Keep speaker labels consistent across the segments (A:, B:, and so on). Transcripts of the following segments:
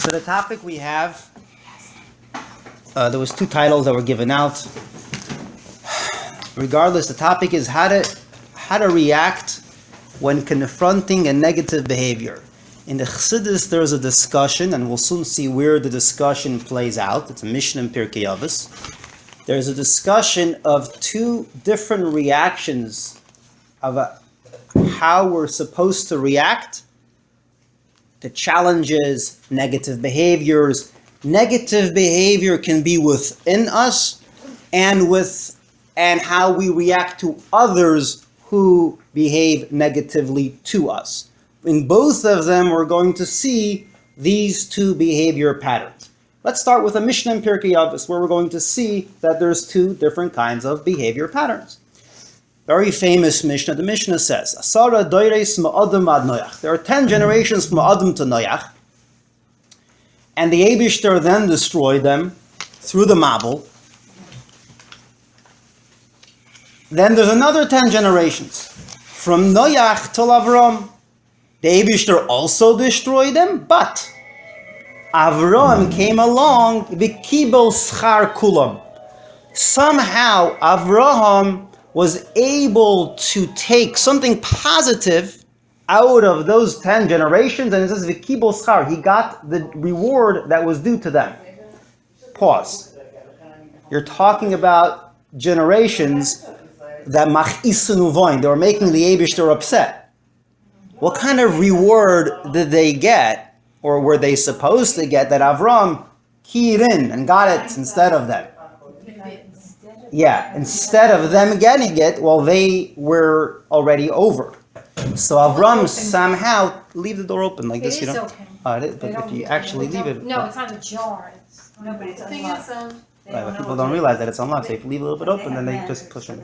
A: So the topic we have, there was two titles that were given out. Regardless, the topic is how to react when confronting a negative behavior. In the Chassidus, there's a discussion, and we'll soon see where the discussion plays out. It's a Mishnah in Pirkei Avos. There's a discussion of two different reactions of how we're supposed to react to challenges, negative behaviors. Negative behavior can be within us and how we react to others who behave negatively to us. In both of them, we're going to see these two behavior patterns. Let's start with a Mishnah in Pirkei Avos, where we're going to see that there's two different kinds of behavior patterns. Very famous Mishnah. The Mishnah says, Asara doires ma'adam ad Noach. There are 10 generations from Adam to Noach, and the Eibishter then destroyed them through the Mabul. Then there's another 10 generations from Noach till Avram. The Eibishter also destroyed them, but Avram came along, v'kibel schar kulam. Somehow Avraham was able to take something positive out of those 10 generations, and it says v'kibel schar. He got the reward that was due to them. Pause. You're talking about generations that mach'isenu voin. They were making the Eibishter upset. What kind of reward did they get, or were they supposed to get, that Avram keyed in and got it instead of them? Yeah, instead of them getting it, well, they were already over. So Avram somehow, leave the door open like this.
B: It is
A: okay. It is, but if you actually leave it...
B: No, it's not ajar.
C: No, but it's unlocked.
A: Right, people don't realize that it's unlocked. So if you leave it a little bit open, then they just push it.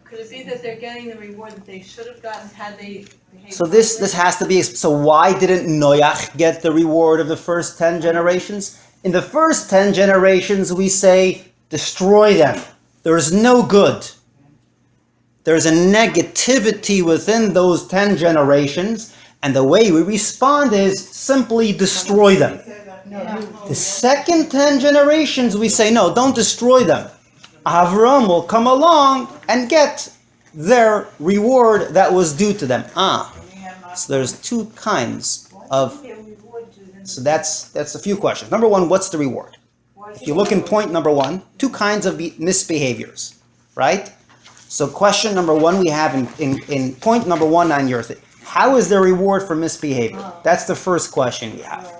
C: Could it be that they're getting the reward that they should have gotten had they behaved?
A: So this has to be, so why didn't Noach get the reward of the first 10 generations? In the first 10 generations, we say, destroy them. There is no good. There's a negativity within those 10 generations, and the way we respond is simply destroy them. The second 10 generations, we say, no, don't destroy them. Avram will come along and get their reward that was due to them. So there's two kinds of... So that's a few questions. Number one, what's the reward? If you look in point number one, two kinds of misbehaviors, right? So question number one we have in point number one on your thing. How is there reward for misbehavior? That's the first question we have.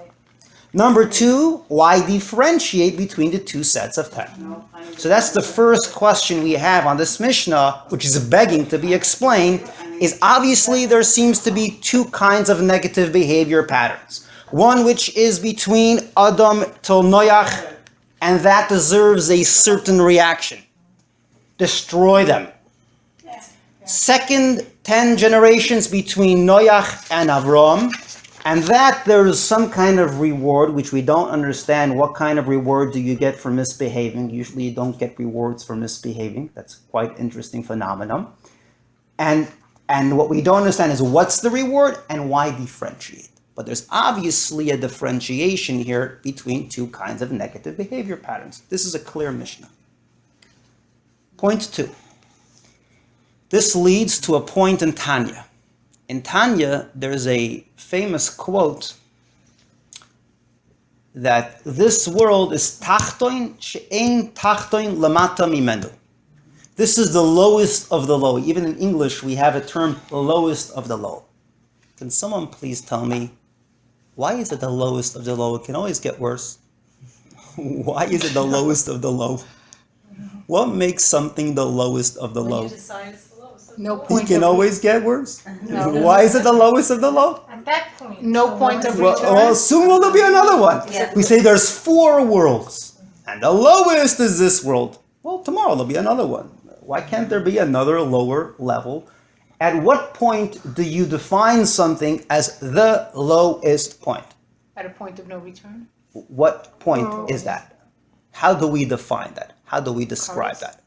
A: Number two, why differentiate between the two sets of 10? So that's the first question we have on this Mishnah, which is begging to be explained, is obviously there seems to be two kinds of negative behavior patterns. One which is between Adam till Noach, and that deserves a certain reaction. Destroy them. Second 10 generations between Noach and Avram, and that there is some kind of reward, which we don't understand. What kind of reward do you get for misbehaving? Usually you don't get rewards for misbehaving. That's quite an interesting phenomenon. And what we don't understand is what's the reward and why differentiate. But there's obviously a differentiation here between two kinds of negative behavior patterns. This is a clear Mishnah. Point two. This leads to a point in Tanya. In Tanya, there's a famous quote that this world is tachtoin she'ein tachtoin lamata mimenu. This is the lowest of the low. Even in English, we have a term, the lowest of the low. Can someone please tell me, why is it the lowest of the low? It can always get worse. Why is it the lowest of the low? What makes something the lowest of the low?
C: You decide it's the lowest.
B: No point.
A: It can always get worse. Why is it the lowest of the low?
B: At that point.
D: No point of return.
A: Well, soon will there be another one.
C: Yeah.
A: We say there's 4 worlds, and the lowest is this world. Well, tomorrow there'll be another one. Why can't there be another lower level? At what point do you define something as the lowest point?
D: At a point of no return?
A: What point is that? How do we define that? How do we describe that?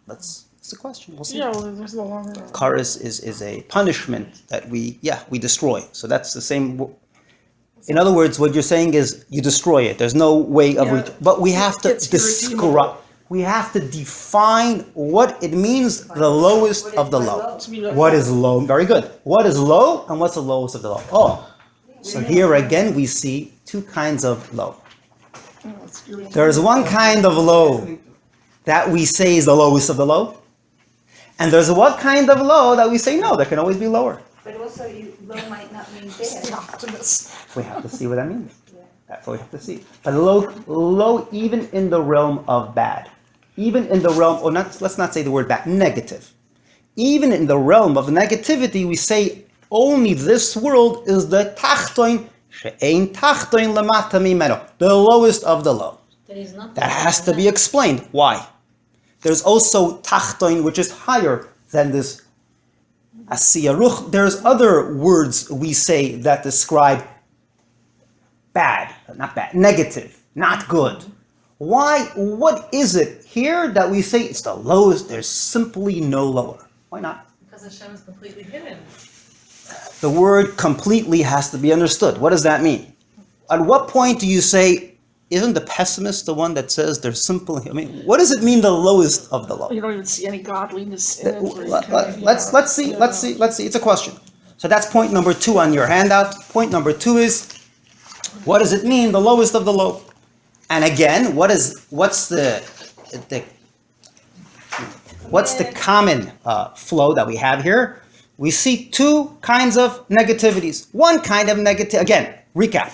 A: That's the question. We'll see.
D: Yeah, well, there's no longer.
A: Karis is a punishment that we destroy. So that's the same. In other words, what you're saying is you destroy it. There's no way of but we have to
D: It's irredeemable.
A: describe. We have to define what it means, the lowest of the low. What is low? Very good. What is low and what's the lowest of the low? Oh, so here again we see two kinds of low. There's one kind of low that we say is the lowest of the low. And there's what kind of low that we say no, there can always be lower.
B: But also, low might not mean
D: The
B: bad.
D: optimist.
A: We have to see what that means. That's what we have to see. But low even in the realm of bad. Even in the realm, or not, let's not say the word bad, negative. Even in the realm of negativity, we say only this world is the tachtoin, she'ein tachtoin lamata mimeno, the lowest of the low. That has to be explained. Why? There's also tachtoin, which is higher than this asiyaruch. There's other words we say that describe bad, not bad, negative, not good. Why? What is it here that we say it's the lowest? There's simply no lower. Why not?
C: Because Hashem is completely hidden.
A: The word completely has to be understood. What does that mean? At what point do you say, isn't the pessimist the one that says there's simply, I mean, what does it mean the lowest of the low?
D: You don't even see any godliness in it.
A: Let's see. It's a question. So that's point number 2 on your handout. Point number 2 is, what does it mean the lowest of the low? And again, what's the common flow that we have here? We see two kinds of negativities. One kind of again, recap.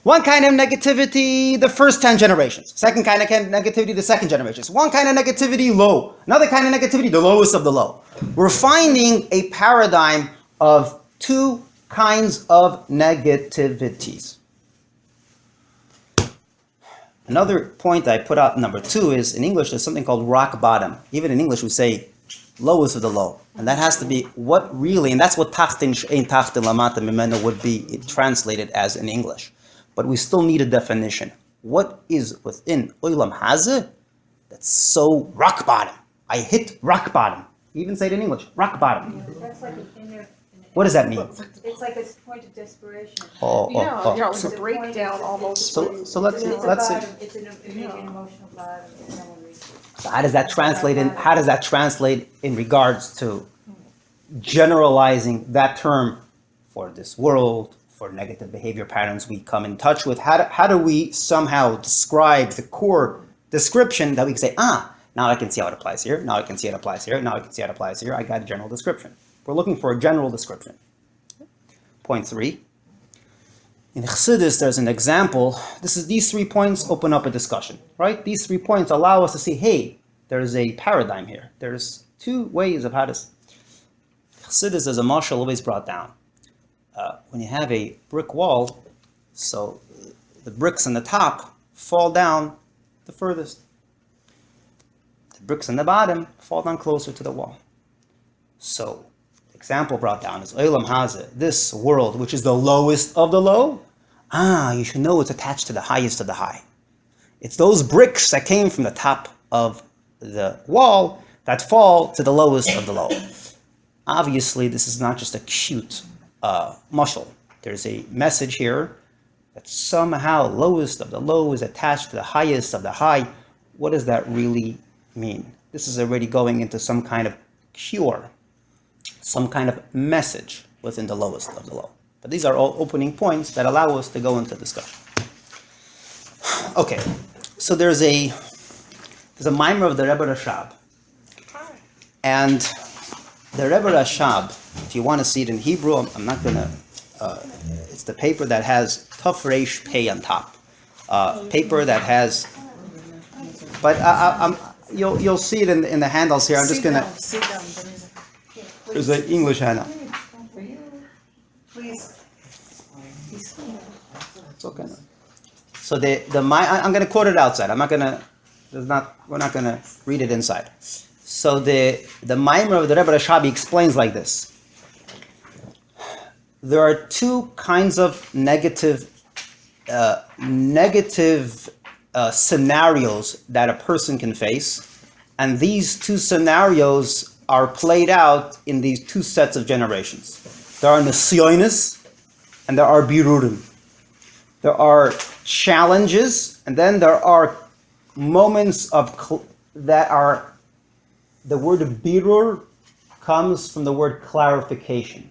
A: One kind of negativity, the first 10 generations. Second kind of negativity, the second generations. One kind of negativity, low. Another kind of negativity, the lowest of the low. We're finding a paradigm of two kinds of negativities. Another point I put out, number 2, is in English there's something called rock bottom. Even in English we say lowest of the low. And that has to be what really, and that's what tachtin she'ein tachtin lamata mimeno would be translated as in English. But we still need a definition. What is within olam hazeh that's so rock bottom? I hit rock bottom. Even say it in English, rock bottom.
B: That's like an inner.
A: What does that mean?
B: It's like a point of desperation.
D: Yeah, it's a breakdown almost.
A: So let's see.
B: It's an emotional bottom.
A: So how does that translate in regards to generalizing that term for this world, for negative behavior patterns we come in touch with? How do we somehow describe the core description that we can say, now I can see how it applies here, now I can see it applies here, now I can see how it applies here, I got a general description. We're looking for a general description. Point 3. In Chassidus, there's an example. These 3 points open up a discussion, right? These 3 points allow us to see, hey, there's a paradigm here. There's 2 ways of how to. Chassidus, as a marshal, always brought down. When you have a brick wall, so the bricks on the top fall down the furthest. The bricks on the bottom fall down closer to the wall. So, example brought down is olam hazeh, this world, which is the lowest of the low. You should know it's attached to the highest of the high. It's those bricks that came from the top of the wall that fall to the lowest of the low. Obviously, this is not just a cute mushal. There's a message here that somehow lowest of the low is attached to the highest of the high. What does that really mean? This is already going into some kind of cure, some kind of message within the lowest of the low. But these are all opening points that allow us to go into discussion. Okay, so there's a mimer of the Rebbe Rashab. And the Rebbe Rashab, if you want to see it in Hebrew, I'm not going to, it's the paper that has Taf Reish Pei on top. Paper that has, but you'll see it in the handles here. I'm just going to, there's an English handout.
B: Please.
A: It's okay. So I'm going to quote it outside. We're not going to read it inside. So the Maimer of the Rebbe Rashabi explains like this. There are 2 kinds of negative scenarios that a person can face, and these 2 scenarios are played out in these 2 sets of generations. There are Nesyonis and there are Birurim. there are challenges, and then there are moments of that are, the word birur comes from the word clarification.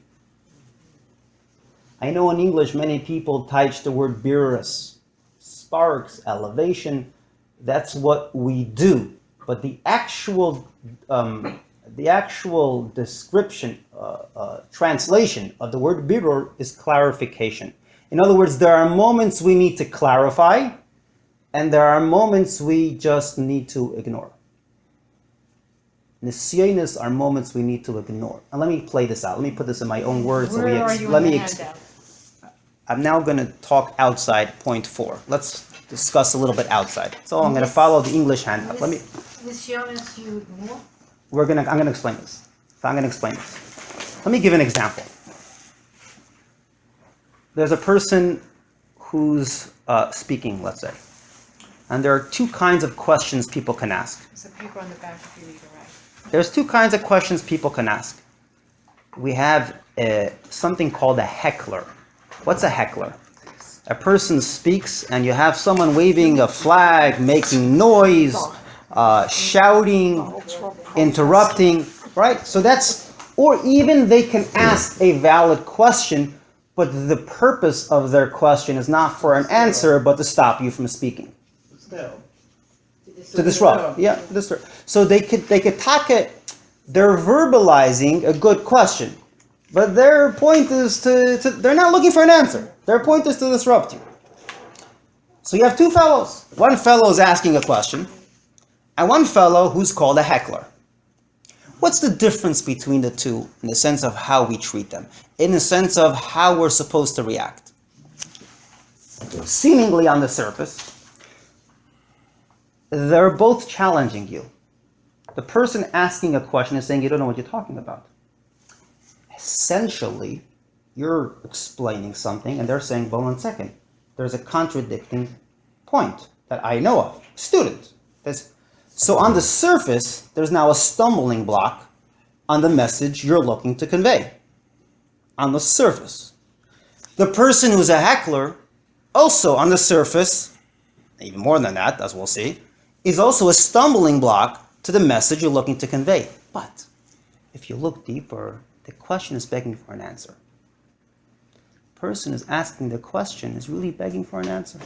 A: I know in English many people touch the word birurus, sparks, elevation. That's what we do, but the actual description, translation of the word birur is clarification. In other words, there are moments we need to clarify, and there are moments we just need to ignore. Nisyonis are moments we need to ignore. And let me play this out. Let me put this in my own words.
C: Where are you in the handout?
A: I'm now going to talk outside point 4. Let's discuss a little bit outside. So I'm going to follow the English handout. Let me.
B: Nisyonis you ignore?
A: I'm going to explain this. Let me give an example. There's a person who's speaking, let's say, and there are two kinds of questions people can ask.
C: There's a paper on the back if you need to write.
A: There's two kinds of questions people can ask. We have something called a heckler. What's a heckler? A person speaks and you have someone waving a flag, making noise, shouting, interrupting, right? So that's, or even they can ask a valid question, but the purpose of their question is not for an answer, but to stop you from speaking. To disrupt, yeah, to disrupt. So they could talk it. They're verbalizing a good question, but their point is they're not looking for an answer. Their point is to disrupt you. So you have two fellows. One fellow is asking a question, and one fellow who's called a heckler. What's the difference between the two in the sense of how we treat them, in the sense of how we're supposed to react? Seemingly on the surface, they're both challenging you. The person asking a question is saying you don't know what you're talking about. Essentially, you're explaining something and they're saying, well, 1 second, there's a contradicting point that I know of. Student. So on the surface, there's now a stumbling block on the message you're looking to convey. On the surface. The person who's a heckler, also on the surface, even more than that, as we'll see, is also a stumbling block to the message you're looking to convey. But if you look deeper, the question is begging for an answer. The person who's asking the question is really begging for an answer.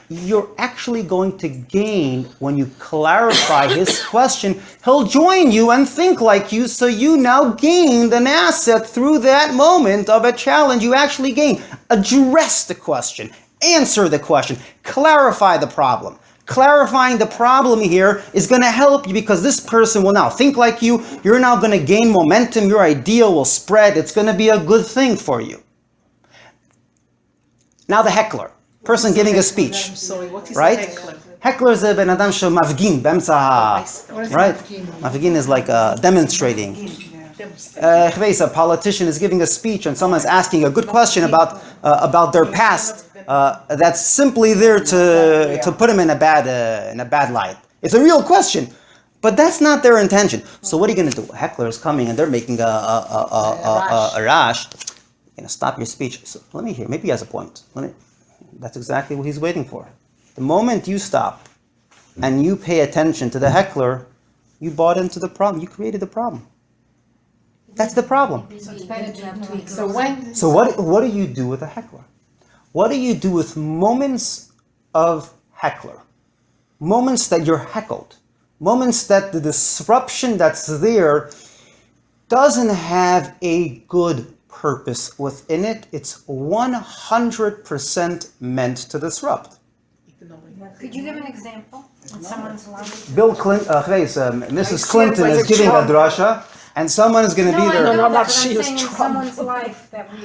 A: You're actually going to gain when you clarify his question. He'll join you and think like you, so you now gained an asset through that moment of a challenge. You actually gain. Address the question, answer the question, clarify the problem. Clarifying the problem here is going to help you because this person will now think like you. You're now going to gain momentum. Your idea will spread. It's going to be a good thing for you. Now the heckler. Person giving a speech, right? Heckler is a ben adam mafgin, right? Mafgin is like demonstrating. A politician is giving a speech and someone's asking a good question about their past. That's simply there to put him in a bad light. It's a real question, but that's not their intention. So what are you going to do? A heckler is coming and they're making a rash. You're going to stop your speech. So let me hear. Maybe he has a point. That's exactly what he's waiting for. The moment you stop and you pay attention to the heckler, you bought into the problem. You created the problem. That's the problem.
B: So it's better to have tweaks.
A: So what do you do with a heckler? What do you do with moments of heckler? Moments that you're heckled. Moments that the disruption that's there doesn't have a good purpose within it. It's 100% meant to disrupt.
B: Could you give an example in someone's life?
A: Bill Clinton, Mrs. Clinton is giving a drasha, and someone is going to be there.
B: No,
D: not
B: but
D: she
B: I'm
D: is
B: saying in
D: Trump.
B: someone's life that we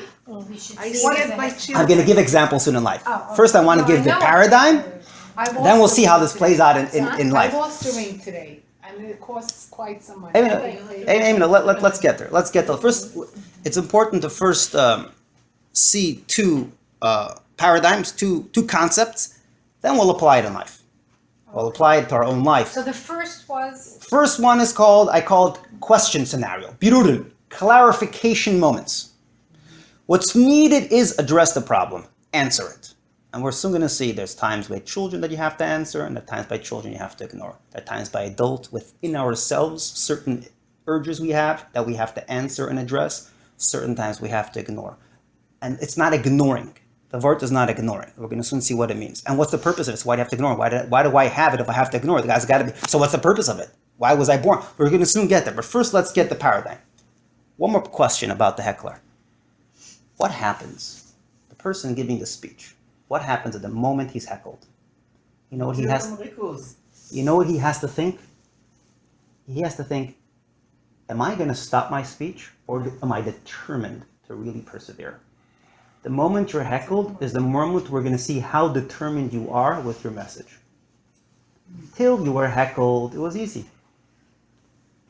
B: should see.
A: I'm going to give examples soon in life.
B: Oh, okay.
A: First, I want to give the paradigm, then we'll see how this plays out in life.
E: I lost the ring today, and it costs quite some money.
A: Let's get there. Let's get there. First, it's important to first see two paradigms, two concepts, then we'll apply it in life. We'll apply it to our own life.
B: So the first was?
A: First one is I called question scenario. Birurun, clarification moments. What's needed is address the problem. answer it. And we're soon going to see there's times by children that you have to answer, and there are times by children you have to ignore. There are times by adults within ourselves, certain urges we have that we have to answer and address, certain times we have to ignore. And it's not ignoring. The word is not ignoring. We're going to soon see what it means. And what's the purpose of it? So why do you have to ignore it? Why do I have it if I have to ignore it? The guy's got to be. So what's the purpose of it? Why was I born? We're going to soon get there. But first, let's get the paradigm. One more question about the heckler. What happens? The person giving the speech. What happens at the moment he's heckled? You know what he has? You know what he has to think? He has to think, am I going to stop my speech, or am I determined to really persevere? The moment you're heckled is the moment we're going to see how determined you are with your message. Till you were heckled, it was easy.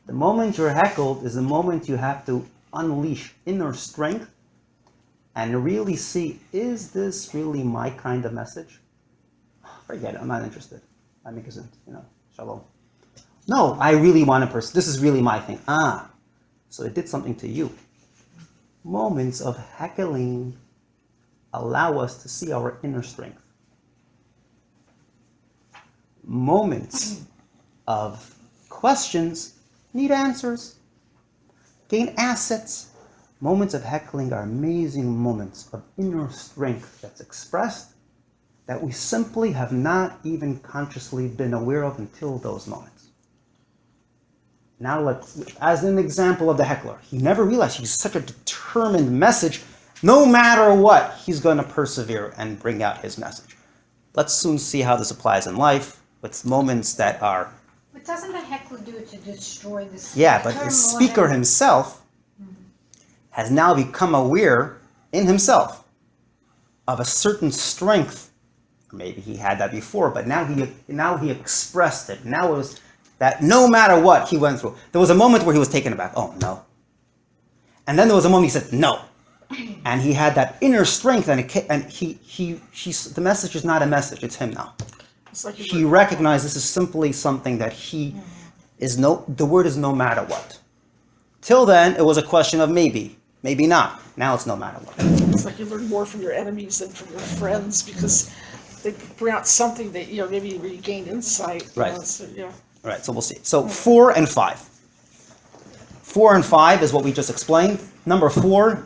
A: The moment you're heckled is the moment you have to unleash inner strength and really see, is this really my kind of message? Forget it, I'm not interested. I make isn't, shalom. No, I really want to this is really my thing. So it did something to you. Moments of heckling allow us to see our inner strength. Moments of questions need answers, gain assets. Moments of heckling are amazing moments of inner strength that's expressed that we simply have not even consciously been aware of until those moments. Now, as an example of the heckler, he never realized he's such a determined message. No matter what, he's going to persevere and bring out his message. Let's soon see how this applies in life with moments that are...
B: But doesn't the heckler do it to destroy the speaker?
A: Yeah, but the speaker himself has now become aware in himself of a certain strength. Maybe he had that before, but now he expressed it. Now it was that no matter what he went through. There was a moment where he was taken aback. Oh, no. And then there was a moment he said, no. And he had that inner strength, and the message is not a message, it's him now. It's like he recognized this is simply something that the word is no matter what. Till then, it was a question of maybe not. Now it's no matter what.
D: It's like you learn more from your enemies than from your friends because they bring out something that, maybe you gain insight.
A: Right.
D: So, yeah.
A: Right, so we'll see. So 4 and 5. 4 and 5 is what we just explained. Number 4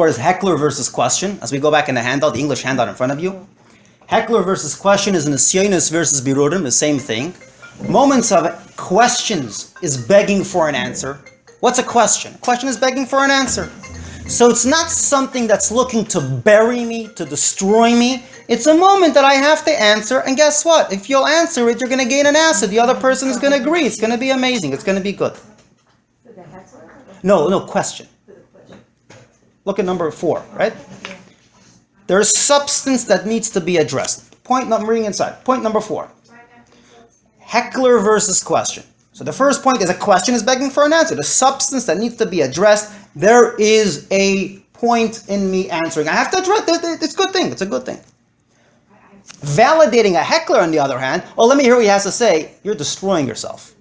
A: is heckler versus question. As we go back in the handout, the English handout in front of you. Heckler versus question is nisyonos versus birurim, the same thing. Moments of questions is begging for an answer. What's a question? A question is begging for an answer. So it's not something that's looking to bury me, to destroy me. It's a moment that I have to answer, and guess what? If you'll answer it, you're going to gain an asset. The other person is going to agree. It's going to be amazing. It's going to be good. No, question. Look at number 4, right? There's substance that needs to be addressed. Point number 4. Heckler versus question. So the first point is a question is begging for an answer. The substance that needs to be addressed, there is a point in me answering. I have to address it. It's a good thing. It's a good thing. Validating a heckler, on the other hand, let me hear what he has to say. You're destroying yourself.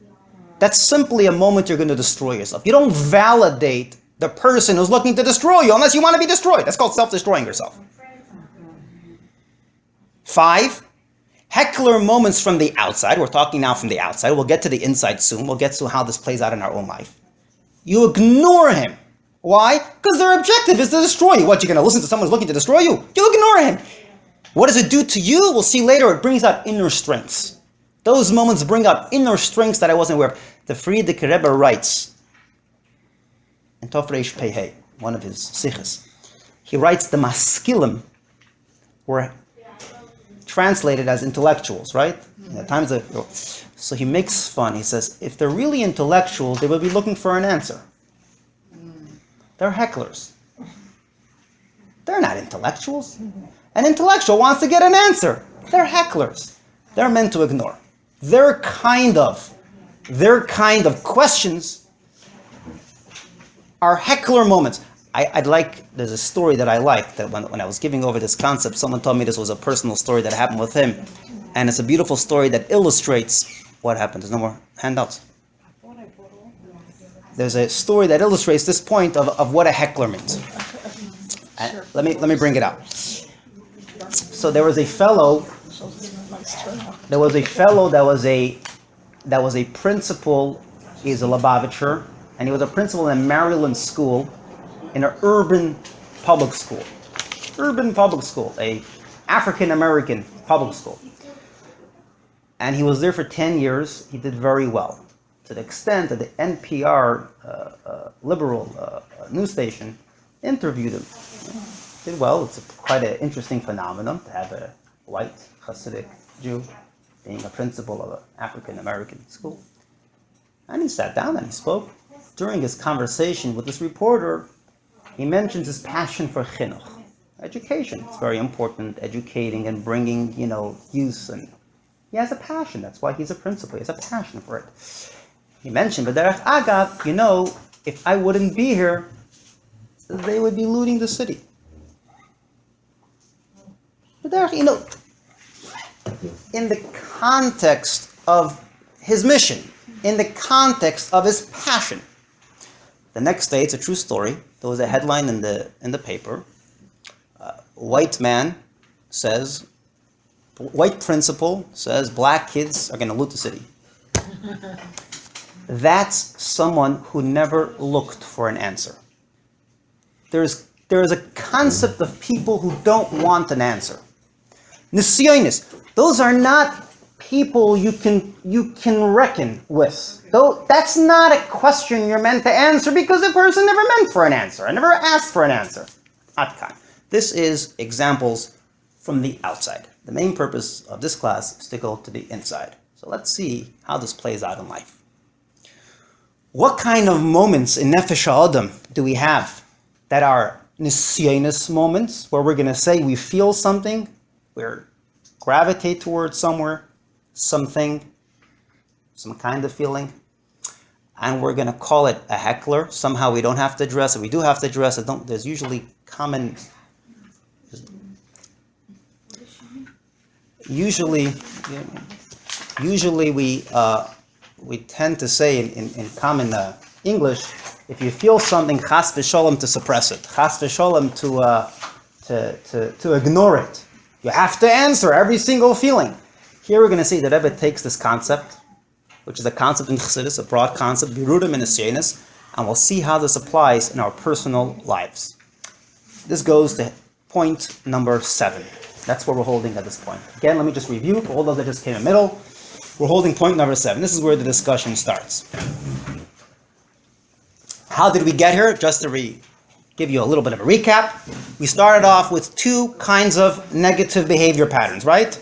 A: That's simply a moment you're going to destroy yourself. You don't validate the person who's looking to destroy you unless you want to be destroyed. That's called self-destroying yourself. 5, heckler moments from the outside. We're talking now from the outside. We'll get to the inside soon. We'll get to how this plays out in our own life. You ignore him. Why? Because their objective is to destroy you. What, you're going to listen to someone who's looking to destroy you? You ignore him. What does it do to you? We'll see later. It brings out inner strengths. Those moments bring out inner strengths that I wasn't aware of. The Frierdiker Rebbe writes in Tov Reish Pei Hei, one of his sichos, he writes the maskilim were translated as intellectuals, right? So he makes fun. He says, if they're really intellectuals, they will be looking for an answer. They're hecklers. They're not intellectuals. An intellectual wants to get an answer. They're hecklers. They're meant to ignore. Their kind of questions are heckler moments. There's a story that I like, that when I was giving over this concept, someone told me this was a personal story that happened with him. And it's a beautiful story that illustrates what happened. There's no more handouts. There's a story that illustrates this point of what a heckler means.
D: Sure.
A: Let me bring it out. So there was a fellow.
D: Nice turnout.
A: There was a fellow that was a principal. He's a Lubavitcher, and he was a principal in a Maryland school, in an urban public school. Urban public school, a African American public school. And he was there for 10 years. He did very well, to the extent that the NPR liberal news station interviewed him. Did well. It's quite an interesting phenomenon to have a white Hasidic Jew being a principal of an African American school. And he sat down and he spoke. During his conversation with this reporter, he mentions his passion for chinuch, education. It's very important, educating and bringing, use, and he has a passion. That's why he's a principal. He has a passion for it. He mentioned, but Derech Agav, if I wouldn't be here, they would be looting the city. But Derech, in the context of his mission, in the context of his passion. The next day, it's a true story. There was a headline in the paper. White principal says black kids are going to loot the city. That's someone who never looked for an answer. There is a concept of people who don't want an answer. Nisyonis, those are not people you can reckon with. Though that's not a question you're meant to answer because the person never meant for an answer. I never asked for an answer. Atkan. This is examples from the outside. The main purpose of this class is to go to the inside. So let's see how this plays out in life. What kind of moments in Nefesh HaAdam do we have that are nisyonis moments, where we're going to say we feel something, we gravitate towards somewhere, something, some kind of feeling, and we're going to call it a heckler. Somehow we don't have to address it. We do have to address it. There's usually common. Usually we tend to say in common English, if you feel something, chas v'sholem, to suppress it, chas v'sholem, to ignore it. You have to answer every single feeling. Here we're going to see that Rebbe takes this concept, which is a concept in Chassidus, a broad concept, birudim and nisyonis, and we'll see how this applies in our personal lives. This goes to point number 7. That's what we're holding at this point. Again, let me just review for all those that just came in the middle. We're holding point number 7. This is where the discussion starts. How did we get here? Just to give you a little bit of a recap. We started off with 2 kinds of negative behavior patterns, right?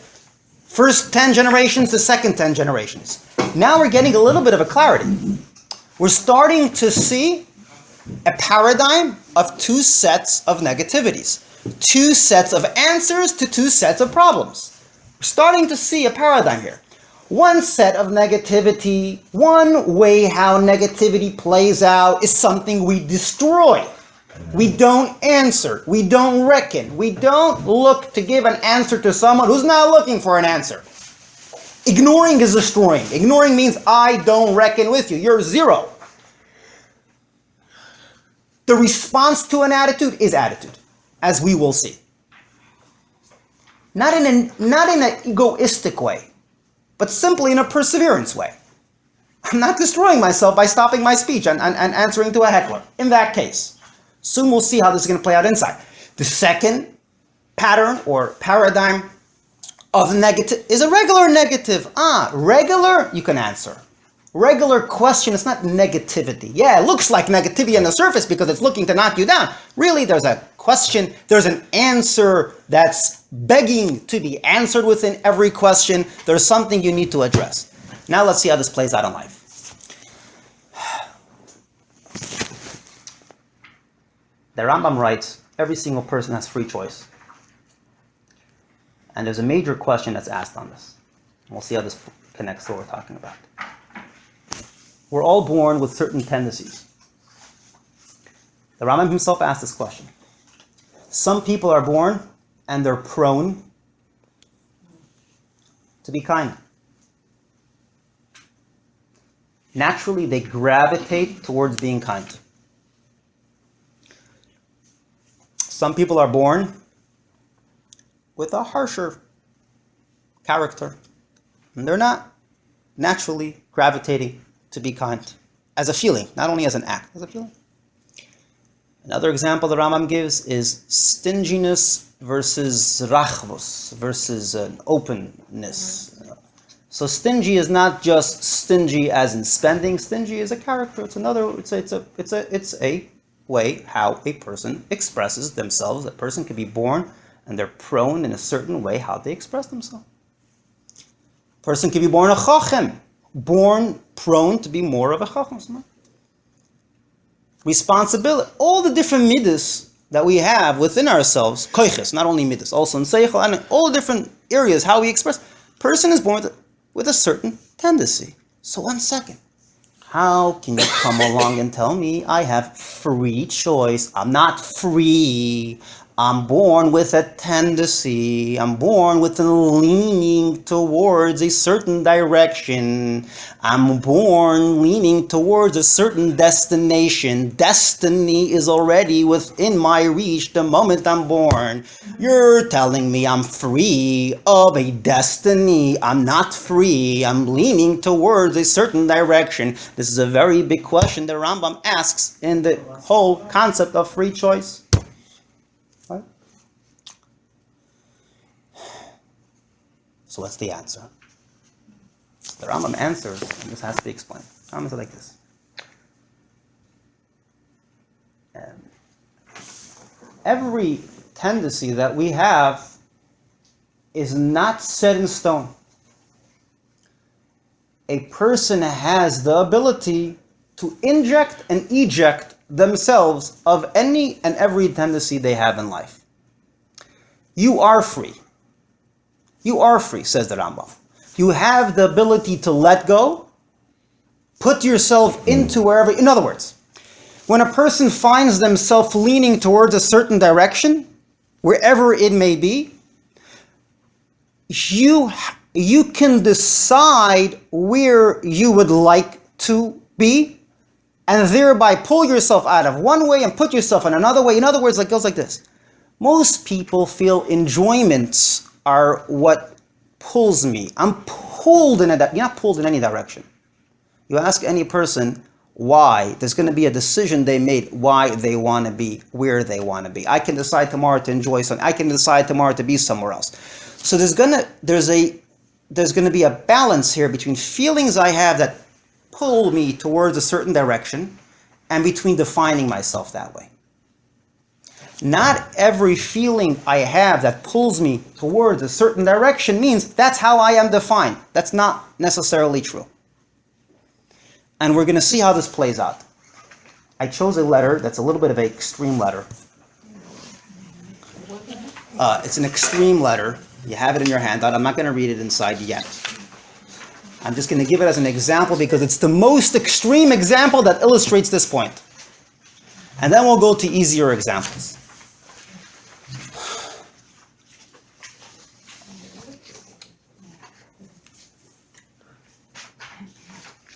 A: First 10 generations, the second 10 generations. Now we're getting a little bit of a clarity. We're starting to see a paradigm of 2 sets of negativities. 2 sets of answers to 2 sets of problems. We're starting to see a paradigm here. One set of negativity, one way how negativity plays out is something we destroy. We don't answer. We don't reckon. We don't look to give an answer to someone who's not looking for an answer. Ignoring is destroying. Ignoring means I don't reckon with you. You're 0. The response to an attitude is attitude, as we will see. Not in an egoistic way, but simply in a perseverance way. I'm not destroying myself by stopping my speech and answering to a heckler. In that case. Soon we'll see how this is going to play out inside. The second pattern or paradigm of negative is a regular negative. Regular, you can answer. Regular question is not negativity. Yeah, it looks like negativity on the surface because it's looking to knock you down. Really, there's a question, there's an answer that's begging to be answered within every question. There's something you need to address. Now let's see how this plays out in life. The Rambam writes, every single person has free choice. And there's a major question that's asked on this. We'll see how this connects to what we're talking about. We're all born with certain tendencies. The Rambam himself asked this question. Some people are born and they're prone to be kind. Naturally, they gravitate towards being kind. Some people are born with a harsher character, and they're not naturally gravitating to be kind as a feeling, not only as an act, as a feeling. Another example the Rambam gives is stinginess versus rachvus, versus an openness. So stingy is not just stingy as in spending. Stingy is a character. It's a way how a person expresses themselves. A person can be born and they're prone in a certain way how they express themselves. A person can be born a chachem, born prone to be more of a chacham. Responsibility, all the different midas that we have within ourselves, koiches, not only midas, also in seichel, and all the different areas how we express. Person is born with a certain tendency. So 1 second. How can you come along and tell me I have free choice? I'm not free. I'm born with a tendency. I'm born with a leaning towards a certain direction. I'm born leaning towards a certain destination. Destiny is already within my reach the moment I'm born. You're telling me I'm free of a destiny. I'm not free. I'm leaning towards a certain direction. This is a very big question the Rambam asks in the whole concept of free choice. Right? So what's the answer? The Rambam answers, and this has to be explained. The Rambam says like this. Every tendency that we have is not set in stone. A person has the ability to inject and eject themselves of any and every tendency they have in life. You are free. You are free, says the Rambam. You have the ability to let go, put yourself into wherever. In other words, when a person finds themselves leaning towards a certain direction, wherever it may be, you can decide where you would like to be, and thereby pull yourself out of one way and put yourself in another way. In other words, it goes like this. Most people feel enjoyments are what pulls me. I'm pulled in a direction. You're not pulled in any direction. You ask any person why, there's going to be a decision they made why they want to be where they want to be. I can decide tomorrow to enjoy something. I can decide tomorrow to be somewhere else. So there's going to be a balance here between feelings I have that pull me towards a certain direction and between defining myself that way. Not every feeling I have that pulls me towards a certain direction means that's how I am defined. That's not necessarily true. And we're going to see how this plays out. I chose a letter that's a little bit of an extreme letter. It's an extreme letter. You have it in your handout. I'm not going to read it inside yet. I'm just going to give it as an example because it's the most extreme example that illustrates this point. And then we'll go to easier examples.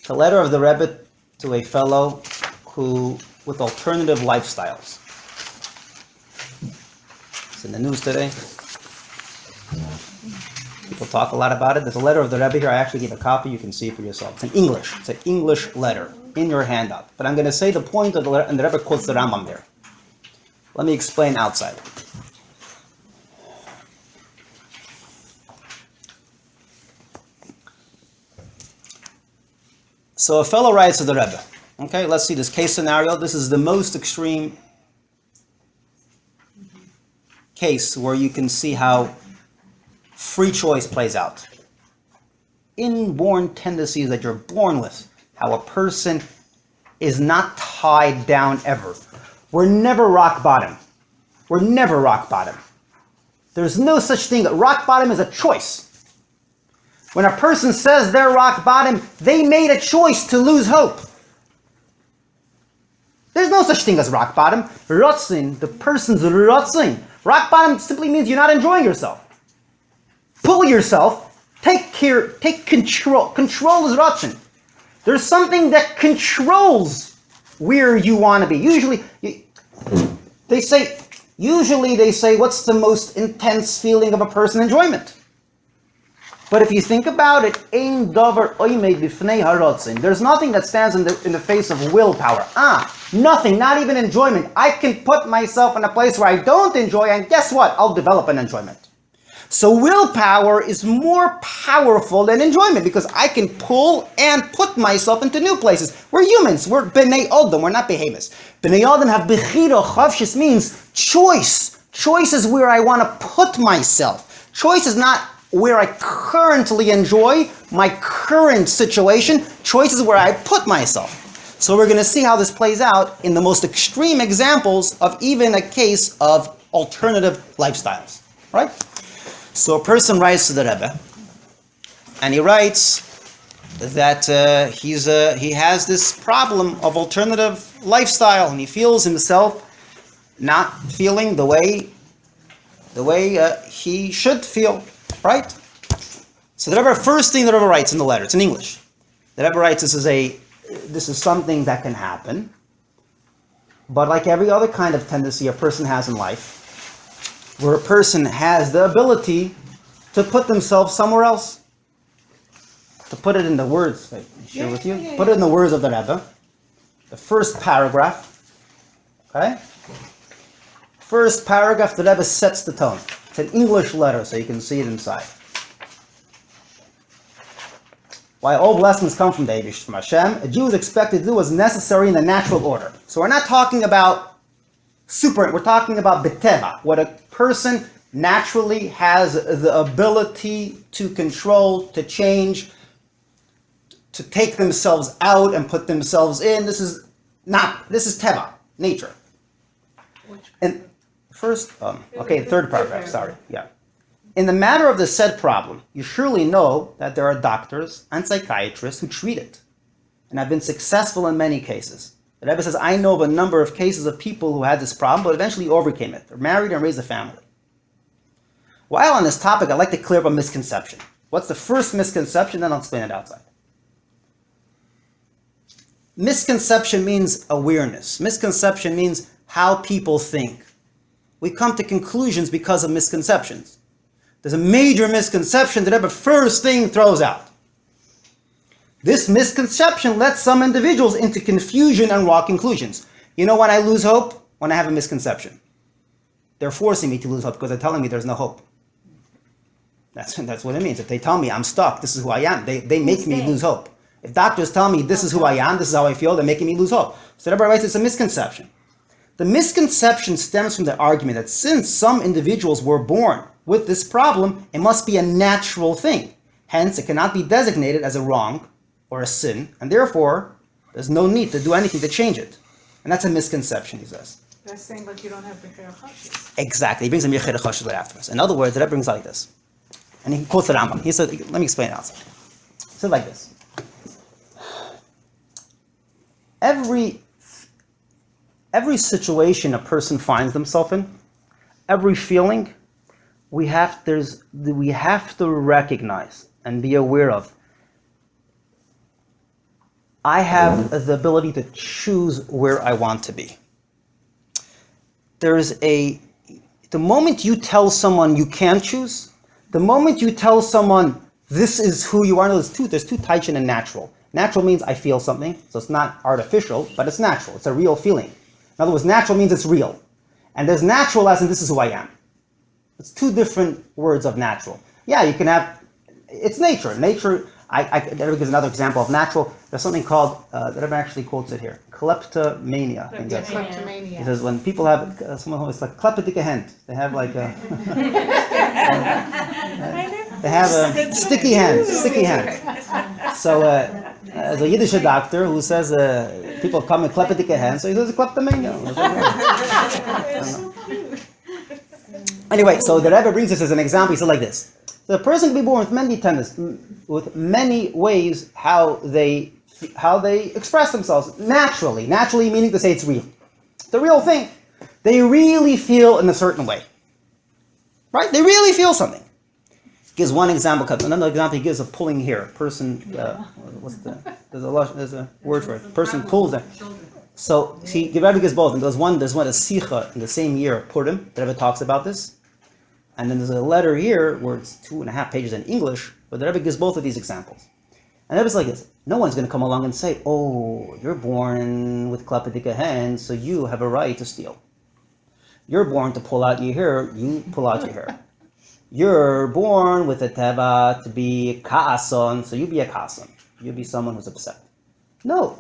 A: The letter of the Rebbe to a fellow who with alternative lifestyles. It's in the news today. People talk a lot about it. There's a letter of the Rebbe here. I actually gave a copy. You can see it for yourself. It's in English. It's an English letter in your handout. But I'm going to say the point of the letter, and the Rebbe quotes the Rambam there. Let me explain outside. So a fellow writes to the Rebbe. Okay, let's see this case scenario. This is the most extreme case where you can see how free choice plays out. Inborn tendencies that you're born with. How a person is not tied down ever. We're never rock bottom. We're never rock bottom. There's no such thing. Rock bottom is a choice. When a person says they're rock bottom, they made a choice to lose hope. There's no such thing as rock bottom. Rotzin, the person's rotzin. Rock bottom simply means you're not enjoying yourself. Pull yourself, take control. Control is rotzin. There's something that controls where you want to be. Usually, they say, Usually they say, what's the most intense feeling of a person? Enjoyment. But if you think about it, there's nothing that stands in the face of willpower. Nothing, not even enjoyment. I can put myself in a place where I don't enjoy, and guess what? I'll develop an enjoyment. So willpower is more powerful than enjoyment because I can pull and put myself into new places. We're humans. We're b'nei Odom. We're not behemoths. B'nei Odom have bechira. Chavshis means choice. Choice is where I want to put myself. Choice is not where I currently enjoy my current situation. Choice is where I put myself. So we're going to see how this plays out in the most extreme examples of even a case of alternative lifestyles. Right? So a person writes to the Rebbe, and he writes that he has this problem of alternative lifestyle, and he feels himself not feeling the way he should feel, right? So the Rebbe, first thing the Rebbe writes in the letter, it's in English. The Rebbe writes, this is something that can happen, but like every other kind of tendency a person has in life, where a person has the ability to put themselves somewhere else. To put it in the words I share with you. Put it in the words of the Rebbe. The first paragraph. Okay? First paragraph, the Rebbe sets the tone. It's an English letter, so you can see it inside. While all blessings come from David, from Hashem, a Jew is expected to do what's necessary in the natural order. So we're not talking about we're talking about beteva, what a person naturally has the ability to control, to change, to take themselves out and put themselves in. This is teva, nature. And first, third paragraph, sorry, yeah. In the matter of the said problem, you surely know that there are doctors and psychiatrists who treat it, and have been successful in many cases. The Rebbe says, I know of a number of cases of people who had this problem, but eventually overcame it. They're married and raised a family. While on this topic, I'd like to clear up a misconception. What's the first misconception? Then I'll explain it outside. Misconception means awareness. Misconception means how people think. We come to conclusions because of misconceptions. There's a major misconception that the Rebbe first thing throws out. This misconception lets some individuals into confusion and raw conclusions. You know when I lose hope? When I have a misconception. They're forcing me to lose hope because they're telling me there's no hope. That's what it means. If they tell me I'm stuck, this is who I am, they make me lose hope. If doctors tell me this is who I am, this is how I feel, they're making me lose hope. So the Rebbe writes it's a misconception. The misconception stems from the argument that since some individuals were born with this problem, it must be a natural thing. Hence, it cannot be designated as a wrong or a sin, and therefore, there's no need to do anything to change it. And that's a misconception, he says.
E: That's saying like you don't have Bechira Chashis.
A: Exactly. He brings a Bechira Chashis right afterwards. In other words, the Rebbe brings it like this. And he quotes the Rambam. He said, let me explain it outside. He said like this. Every situation a person finds themselves in, every feeling, we have to recognize and be aware of. I have the ability to choose where I want to be. The moment you tell someone you can't choose, the moment you tell someone this is who you are, there's two types in a natural. Natural means I feel something, so it's not artificial, but it's natural. It's a real feeling. In other words, natural means it's real. And there's natural as in this is who I am. It's two different words of natural. Yeah, you can have, it's nature. Nature, there is another example of natural. There's something called, the Rebbe actually quotes it here, kleptomania. I think that's it.
E: Kleptomania.
A: He says when people have, someone who is like kleptic hand, they have like a, they have a sticky hand. So, as a Yiddish doctor who says people come with kleptic hand, so he says kleptomania. Anyway, so the Rebbe brings this as an example. He said like this. The person can be born with many tendencies, with many ways how they express themselves naturally. Naturally meaning to say it's real. The real thing. They really feel in a certain way. Right? They really feel something. He gives one example. Another example he gives of pulling hair. Person, there's a word for it. Person pulls their So see, the Rebbe gives both. And there's one a Sicha in the same year, Purim. The Rebbe talks about this. And then there's a letter here where it's 2.5 pages in English, where the Rebbe gives both of these examples. And the Rebbe's like this: no one's going to come along and say, "Oh, you're born with klapadika hands, so you have a right to steal. You're born to pull out your hair, you pull out your hair. You're born with a teva to be a ka'ason, so you be a ka'ason. You be someone who's upset." No,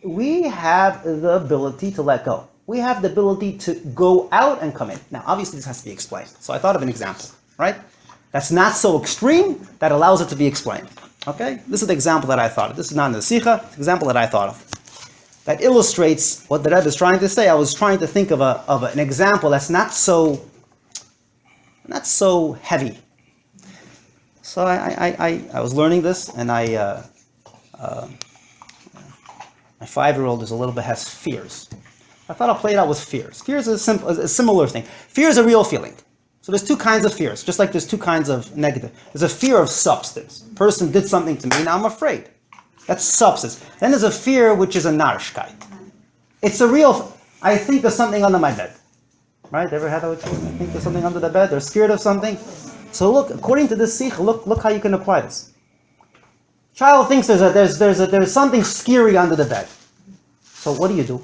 A: we have the ability to let go. We have the ability to go out and come in. Now, obviously, this has to be explained. So I thought of an example, right? That's not so extreme that allows it to be explained. Okay? This is the example that I thought of. This is not in the Sikha, it's an example that I thought of. That illustrates what the Rebbe is trying to say. I was trying to think of an example that's not so heavy. So I was learning this, and my 5-year-old has fears. I thought I'll play it out with fears. Fears is a similar thing. Fear is a real feeling. So there's two kinds of fears, just like there's two kinds of negative. There's a fear of substance. A person did something to me, now I'm afraid. That's substance. Then there's a fear which is a narishkeit. It's a real, I think there's something under my bed. Right? Ever had that with children? I think there's something under the bed, they're scared of something. So look, according to this sikh, look how you can apply this. Child thinks there's something scary under the bed. So what do? You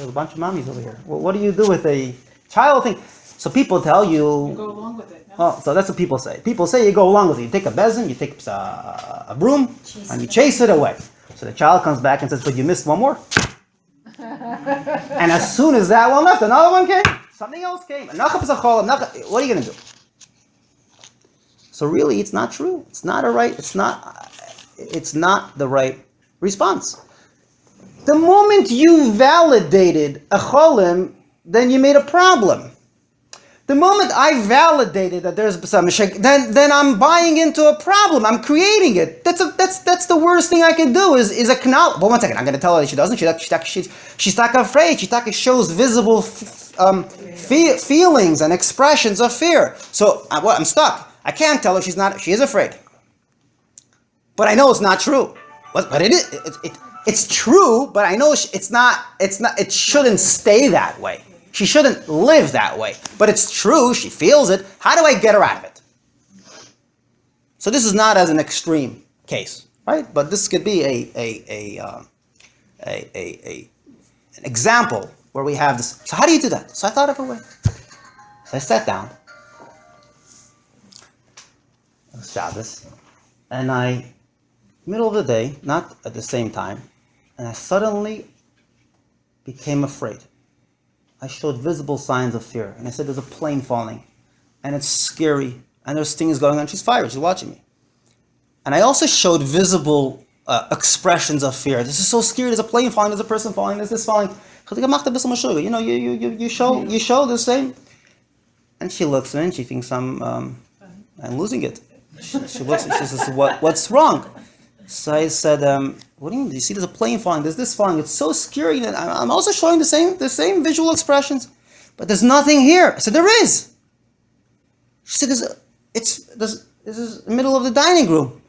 A: have a bunch of mommies over here. Well, what do you do with a child thing? So people tell you.
E: You go along with it. No?
A: Oh, so that's what people say. People say you go along with it. You take a bezin, you take a broom, and you chase it away. So the child comes back and says, "But you missed one more." And as soon as that one left, another one came. Something else came. What are you going to do? So really, it's not true. It's not the right response. The moment you validated a cholim, then you made a problem. The moment I validated that there's some mishak, then I'm buying into a problem. I'm creating it. That's the worst thing I can do is acknowledge. But 1 second, I'm going to tell her that she doesn't. She's not afraid. She shows visible feelings and expressions of fear. So I'm stuck. I can't tell her she's not. She is afraid. But I know it's not true. But it is. It's true. But I know it's not. It shouldn't stay that way. She shouldn't live that way. But it's true. She feels it. How do I get her out of it? So this is not as an extreme case, right? But this could be an example where we have this. So how do you do that? So I thought of a way. So I sat down. It was Shabbos. And middle of the day, not at the same time, and I suddenly became afraid. I showed visible signs of fear. And I said, there's a plane falling. And it's scary. And there's things going on. She's fired. She's watching me. And I also showed visible expressions of fear. This is so scary. There's a plane falling. There's a person falling. There's this falling. You know, you show the same. And she looks at me and she thinks I'm losing it. She looks and she says, what's wrong? So I said, what do you mean? You see there's a plane falling, there's this falling, it's so scary. And I'm also showing the same visual expressions, but there's nothing here. I said, there is. She said, this is the middle of the dining room.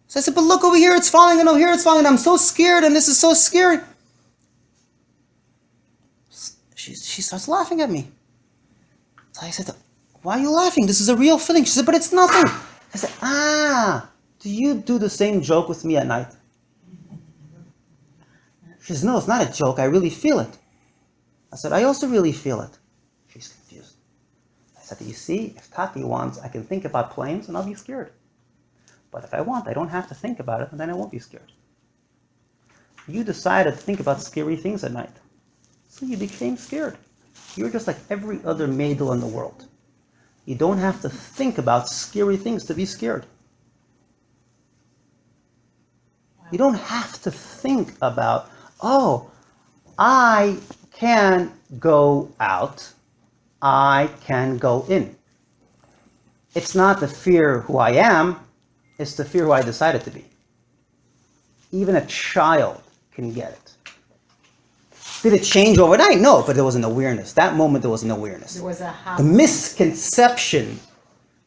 A: So I said, but look over here, it's falling, and over here it's falling, and I'm so scared, and this is so scary. She starts laughing at me. So I said, why are you laughing? This is a real feeling. She said, but it's nothing. I said, do you do the same joke with me at night? She says, no, it's not a joke. I really feel it. I said, I also really feel it. She's confused. I said, you see, if Tati wants, I can think about planes and I'll be scared. But if I want, I don't have to think about it and then I won't be scared. You decided to think about scary things at night. So you became scared. You're just like every other maidel in the world. You don't have to think about scary things to be scared. You don't have to think about, I can go out, I can go in. It's not the fear who I am, it's the fear who I decided to be. Even a child can get it. Did it change overnight? No, but there was an awareness. That moment there was an awareness.
B: There was a
A: The misconception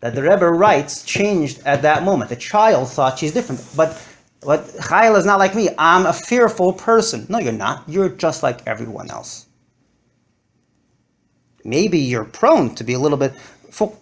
A: that the Rebbe writes changed at that moment. The child thought she's different. But What Chayil is not like me. I'm a fearful person. No, you're not. You're just like everyone else. Maybe you're prone to be a little bit, for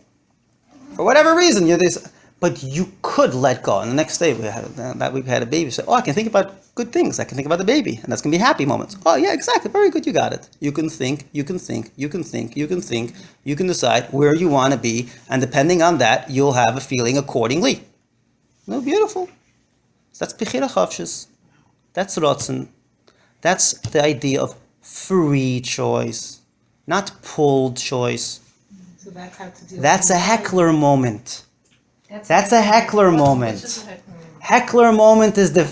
A: whatever reason, you're this, but you could let go. And the next day, that week we had a baby. So, I can think about good things. I can think about the baby, and that's gonna be happy moments. Oh yeah, exactly. Very good. You got it. You can think. You can think. You can think. You can think. You can decide where you want to be, and depending on that, you'll have a feeling accordingly. No, beautiful. So that's Bechira Chavshis. That's Rotzen. That's the idea of free choice, not pulled choice.
E: So that's how to deal
A: That's a heckler moment. That's a heckler
C: It's
A: moment.
C: just a heck.
A: Heckler moment is the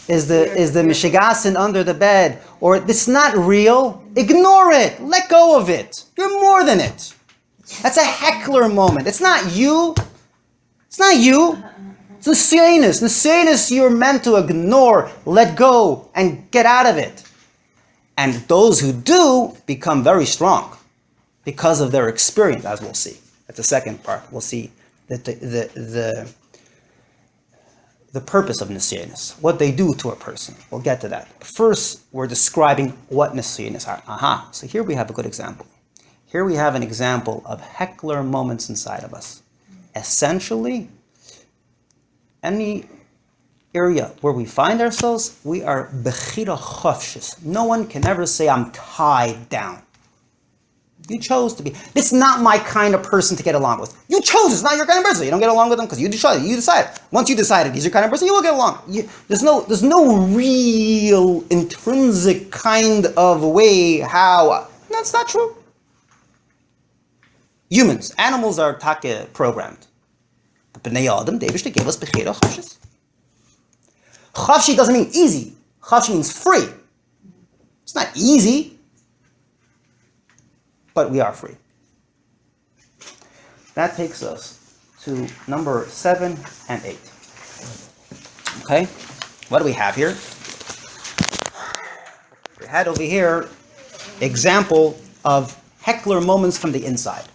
A: mishigasin under the bed, or it's not real. Ignore it. Let go of it. You're more than it. That's a heckler moment. It's not you. It's not you. It's Nisyanus. Nisyanus you're meant to ignore, let go, and get out of it. And those who do become very strong because of their experience, as we'll see. At the second part, we'll see that the purpose of Nisyanus, what they do to a person. We'll get to that. First, we're describing what Nisyanus are. Aha. So here we have a good example. Here we have an example of heckler moments inside of us. Essentially, any area where we find ourselves, we are bechira chofshis. No one can ever say, I'm tied down. You chose to be. This is not my kind of person to get along with. You chose. It's not your kind of person. You don't get along with them because you decided. You decided. Once you decided he's your kind of person, you will get along. There's no real intrinsic kind of way how. That's not true. Humans, animals are take programmed. But B'nai Adam, David gave us bechira chofshis. Chafshi doesn't mean easy. Chafshi means free. It's not easy, but we are free. That takes us to number 7 and 8. Okay? What do we have here? We had over here example of heckler moments from the inside.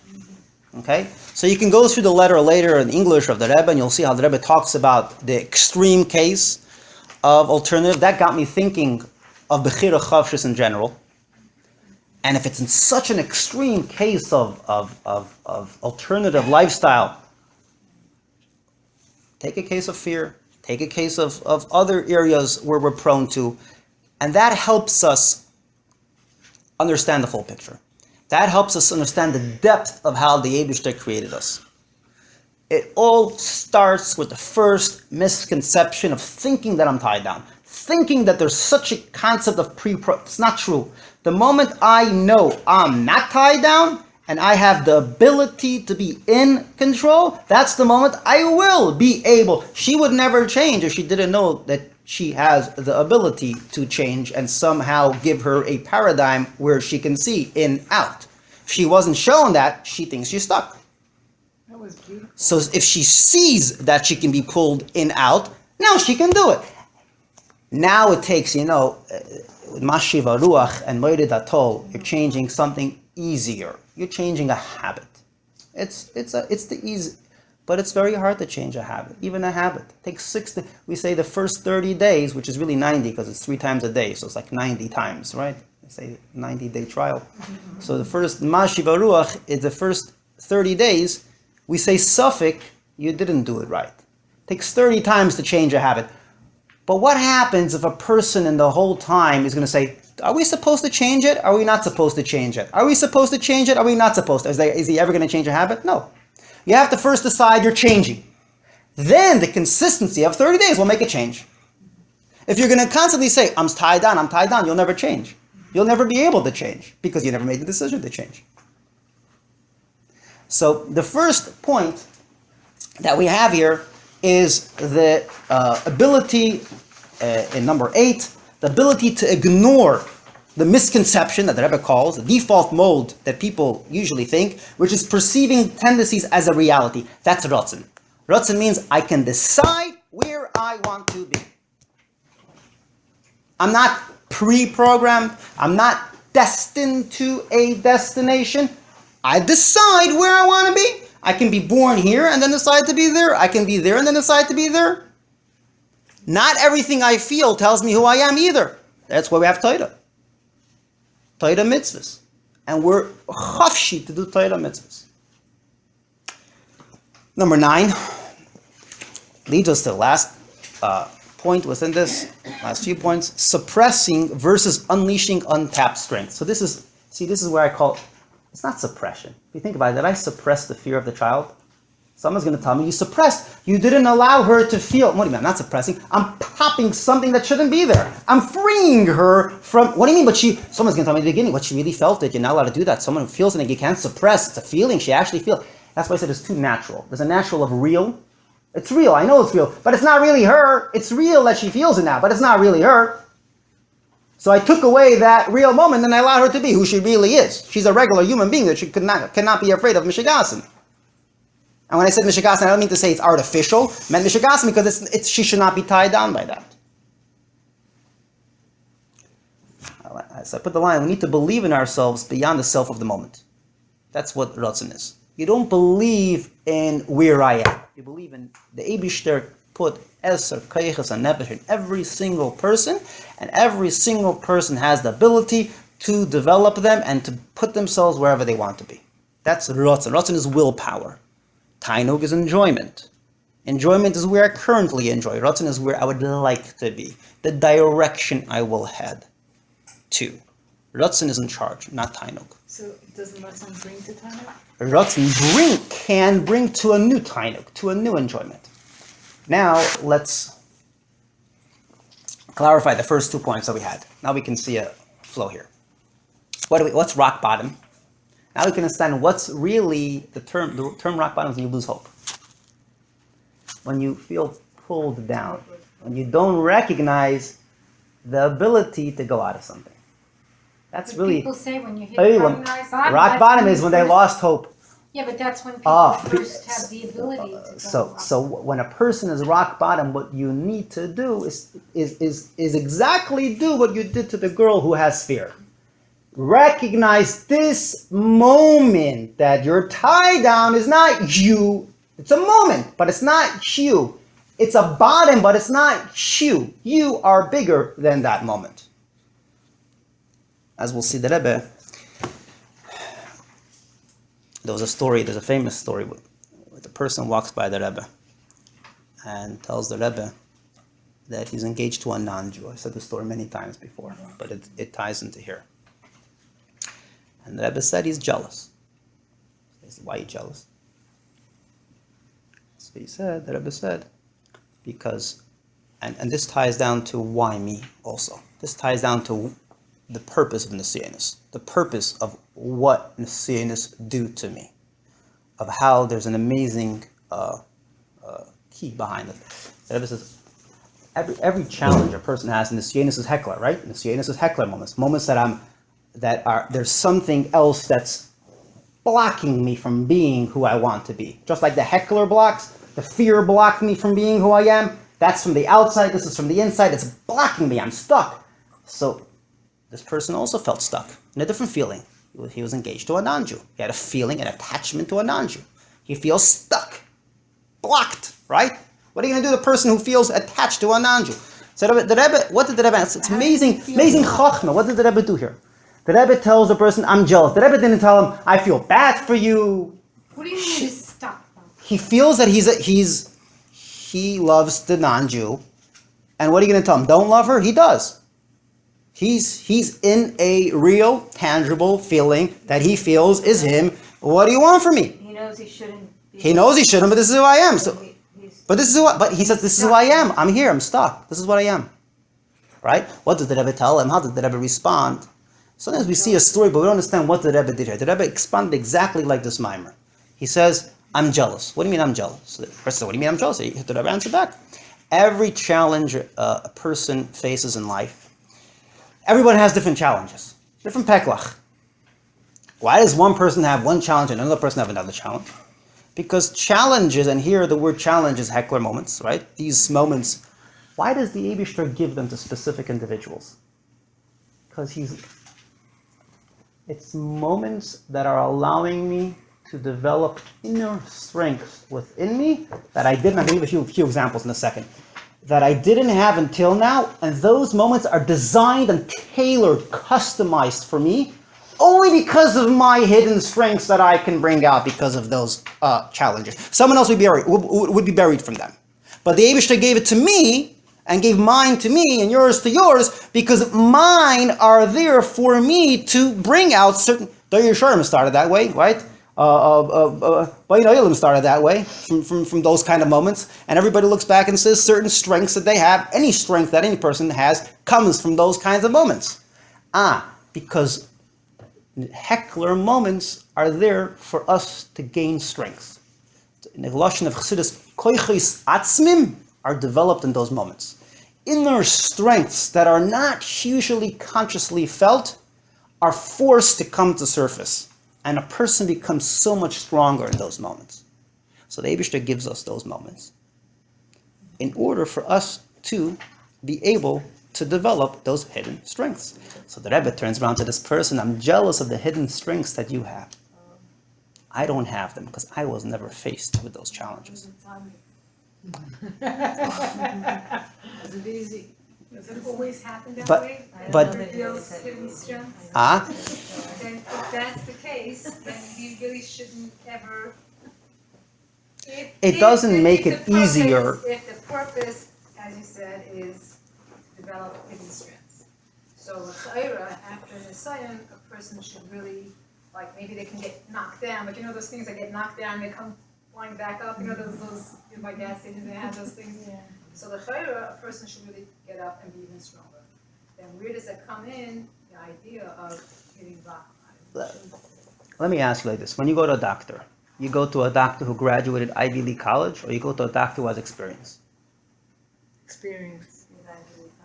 A: Okay? So you can go through the letter later in English of the Rebbe, and you'll see how the Rebbe talks about the extreme case of alternative. That got me thinking of Bechira Chavshis in general. And if it's in such an extreme case of alternative lifestyle, take a case of fear, take a case of other areas where we're prone to, and that helps us understand the full picture. That helps us understand the depth of how the Eibishter created us. It all starts with the first misconception of thinking that I'm tied down. Thinking that there's such a concept of it's not true. The moment I know I'm not tied down and I have the ability to be in control, that's the moment I will be able. She would never change if she didn't know that she has the ability to change and somehow give her a paradigm where she can see in, out. If she wasn't shown that, she thinks she's stuck.
E: That was beautiful.
A: So if she sees that she can be pulled in, out, now she can do it. Now it takes, Mashiva Ruach and Moerid Atol, you're changing something easier. You're changing a habit. It's the easy, but it's very hard to change a habit. Even a habit takes we say the first 30 days, which is really 90 because it's 3 times a day, so it's like 90 times, right? They say 90-day trial. Mm-hmm. So the first Mashiva Ruach is the first 30 days. We say suffix, you didn't do it right. It takes 30 times to change a habit. But what happens if a person in the whole time is going to say, are we supposed to change it? Are we not supposed to change it? Are we supposed to change it? Are we not supposed to? Is he ever going to change a habit? No. You have to first decide you're changing. Then the consistency of 30 days will make a change. If you're going to constantly say, I'm tied down, you'll never change. You'll never be able to change because you never made the decision to change. So the first point that we have here is the ability, in number 8, the ability to ignore the misconception that the Rebbe calls the default mode that people usually think, which is perceiving tendencies as a reality. That's Ratzon. Ratzon means I can decide where I want to be. I'm not pre-programmed. I'm not destined to a destination. I decide where I want to be. I can be born here and then decide to be there. I can be there and then decide to be there. Not everything I feel tells me who I am either. That's why we have Torah. Torah mitzvahs. And we're chafshi to do Torah mitzvahs. Number 9 leads us to the last point within this, last few points, suppressing versus unleashing untapped strength. So this is where I call, it's not suppression. If you think about it, did I suppress the fear of the child? Someone's going to tell me, you suppressed. You didn't allow her to feel. What do you mean? I'm not suppressing. I'm popping something that shouldn't be there. I'm freeing her from, what do you mean? But someone's going to tell me in the beginning, what she really felt it. You're not allowed to do that. Someone who feels something, you can't suppress. It's a feeling she actually feels. That's why I said it's too natural. There's a natural of real. It's real. I know it's real. But it's not really her. It's real that she feels it now. But it's not really her. So I took away that real moment and I allowed her to be who she really is. She's a regular human being that she cannot be afraid of Mishigasim. And when I said Mishigasim, I don't mean to say it's artificial. I meant Mishigasim because she should not be tied down by that. So I put the line, we need to believe in ourselves beyond the self of the moment. That's what Ratzon is. You don't believe in where I am. You believe in the Eibishter put Eser, Kaychas, and Nefesh in every single person, and every single person has the ability to develop them and to put themselves wherever they want to be. That's Ratzon. Ratzon is willpower. Tainug is enjoyment. Enjoyment is where I currently enjoy. Ratzon is where I would like to be. The direction I will head to. Ratzon is in charge, not Tainug.
E: So doesn't Ratzon bring to Tainug?
A: Ratzon can bring to a new Tainug, to a new enjoyment. Now let's clarify the first 2 points that we had. Now we can see a flow here. What's rock bottom? Now we can understand what's really the term rock bottom is when you lose hope. When you feel pulled down. When you don't recognize the ability to go out of something. That's
B: But
A: really...
B: people say when you hit
A: Rock
B: rock
A: bottom is when they lost hope.
B: Yeah, but that's when people first have the ability to go
A: So when a person is rock bottom, what you need to do is exactly do what you did to the girl who has fear. Recognize this moment that your tie down is not you. It's a moment, but it's not you. It's a bottom, but it's not you. You are bigger than that moment. As we'll see, the Rebbe, there's a famous story where the person walks by the Rebbe and tells the Rebbe that he's engaged to a non-Jew. I said the story many times before, but it ties into here. And the Rebbe said he's jealous. He said, why are you jealous? So the Rebbe said, because, and this ties down to why me also. This ties down to the purpose of Nesianus, the purpose of what Nesianus do to me, of how there's an amazing key behind it. The Rebbe says, every challenge a person has in Nesianus is heckler, right? Nesianus is heckler moments that there's something else that's blocking me from being who I want to be. Just like the heckler blocks, the fear blocked me from being who I am. That's from the outside, this is from the inside. It's blocking me, I'm stuck. So this person also felt stuck in a different feeling. He was engaged to a non-Jew. He had a feeling, an attachment to a non-Jew. He feels stuck, blocked, right? What are you going to do to the person who feels attached to a non-Jew? So the Rebbe, what did the Rebbe answer? It's amazing chachma. What did the Rebbe do here? The Rebbe tells the person, I'm jealous. The Rebbe didn't tell him, I feel bad for you.
B: What do you mean he's stuck?
A: He feels that he loves the non-Jew. And what are you going to tell him? Don't love her? He does. He's in a real, tangible feeling that he feels is him. What do you want from me?
B: He knows he shouldn't be.
A: He knows he shouldn't, but this is who I am. So,
B: He's
A: but he says, this is who I am. I'm here. I'm stuck. This is what I am. Right? What did the Rebbe tell him? How did the Rebbe respond? Sometimes we see a story, but we don't understand what the Rebbe did here. The Rebbe expanded exactly like this mimer. He says, I'm jealous. What do you mean I'm jealous? So the person said, what do you mean I'm jealous? The Rebbe answered back. Every challenge a person faces in life, everyone has different challenges, different peklach. Why does one person have one challenge and another person have another challenge? Because challenges, and here the word challenge is heckler moments, right? These moments, why does the Eibishter give them to specific individuals? Because it's moments that are allowing me to develop inner strength within me that I didn't. I'll give you a few examples in a second. that I didn't have until now, and those moments are designed and tailored, customized for me, only because of my hidden strengths that I can bring out because of those challenges. Someone else would be buried from them. But the Eibishter gave it to me, and gave mine to me, and yours to yours, because mine are there for me to bring out certain... Dayir Sharm started that way, right? Bayin Oilim started that way, from those kind of moments. And everybody looks back and says certain strengths that they have, any strength that any person has, comes from those kinds of moments. Because heckler moments are there for us to gain strength. In the Lashon of Chassidus, koichos atzmim are developed in those moments. Inner strengths that are not usually consciously felt are forced to come to surface. And a person becomes so much stronger in those moments. So the Eibishter gives us those moments in order for us to be able to develop those hidden strengths. So the Rebbe turns around to this person, I'm jealous of the hidden strengths that you have. I don't have them because I was never faced with those challenges.
E: Is it easy?
B: Does it always happen that
A: But-
B: way?
A: but-
B: Reveals hidden strengths? Then if that's the case, then we really shouldn't ever...
A: It doesn't make it easier.
B: If the purpose, as you said, is to develop hidden strengths. So with Chaira, after Nisayan, a person should really, like maybe they can get knocked down, but you know those things that get knocked down, they come flying back up, you know those in my gas station, they have those things.
E: Yeah.
B: So the Chaira, a person should really get up and be even stronger. Then where does that come in, the idea of getting back?
A: Let me ask you like this. When you go to a doctor, you go to a doctor who graduated Ivy League college, or you go to a doctor who has experience?
E: Experience.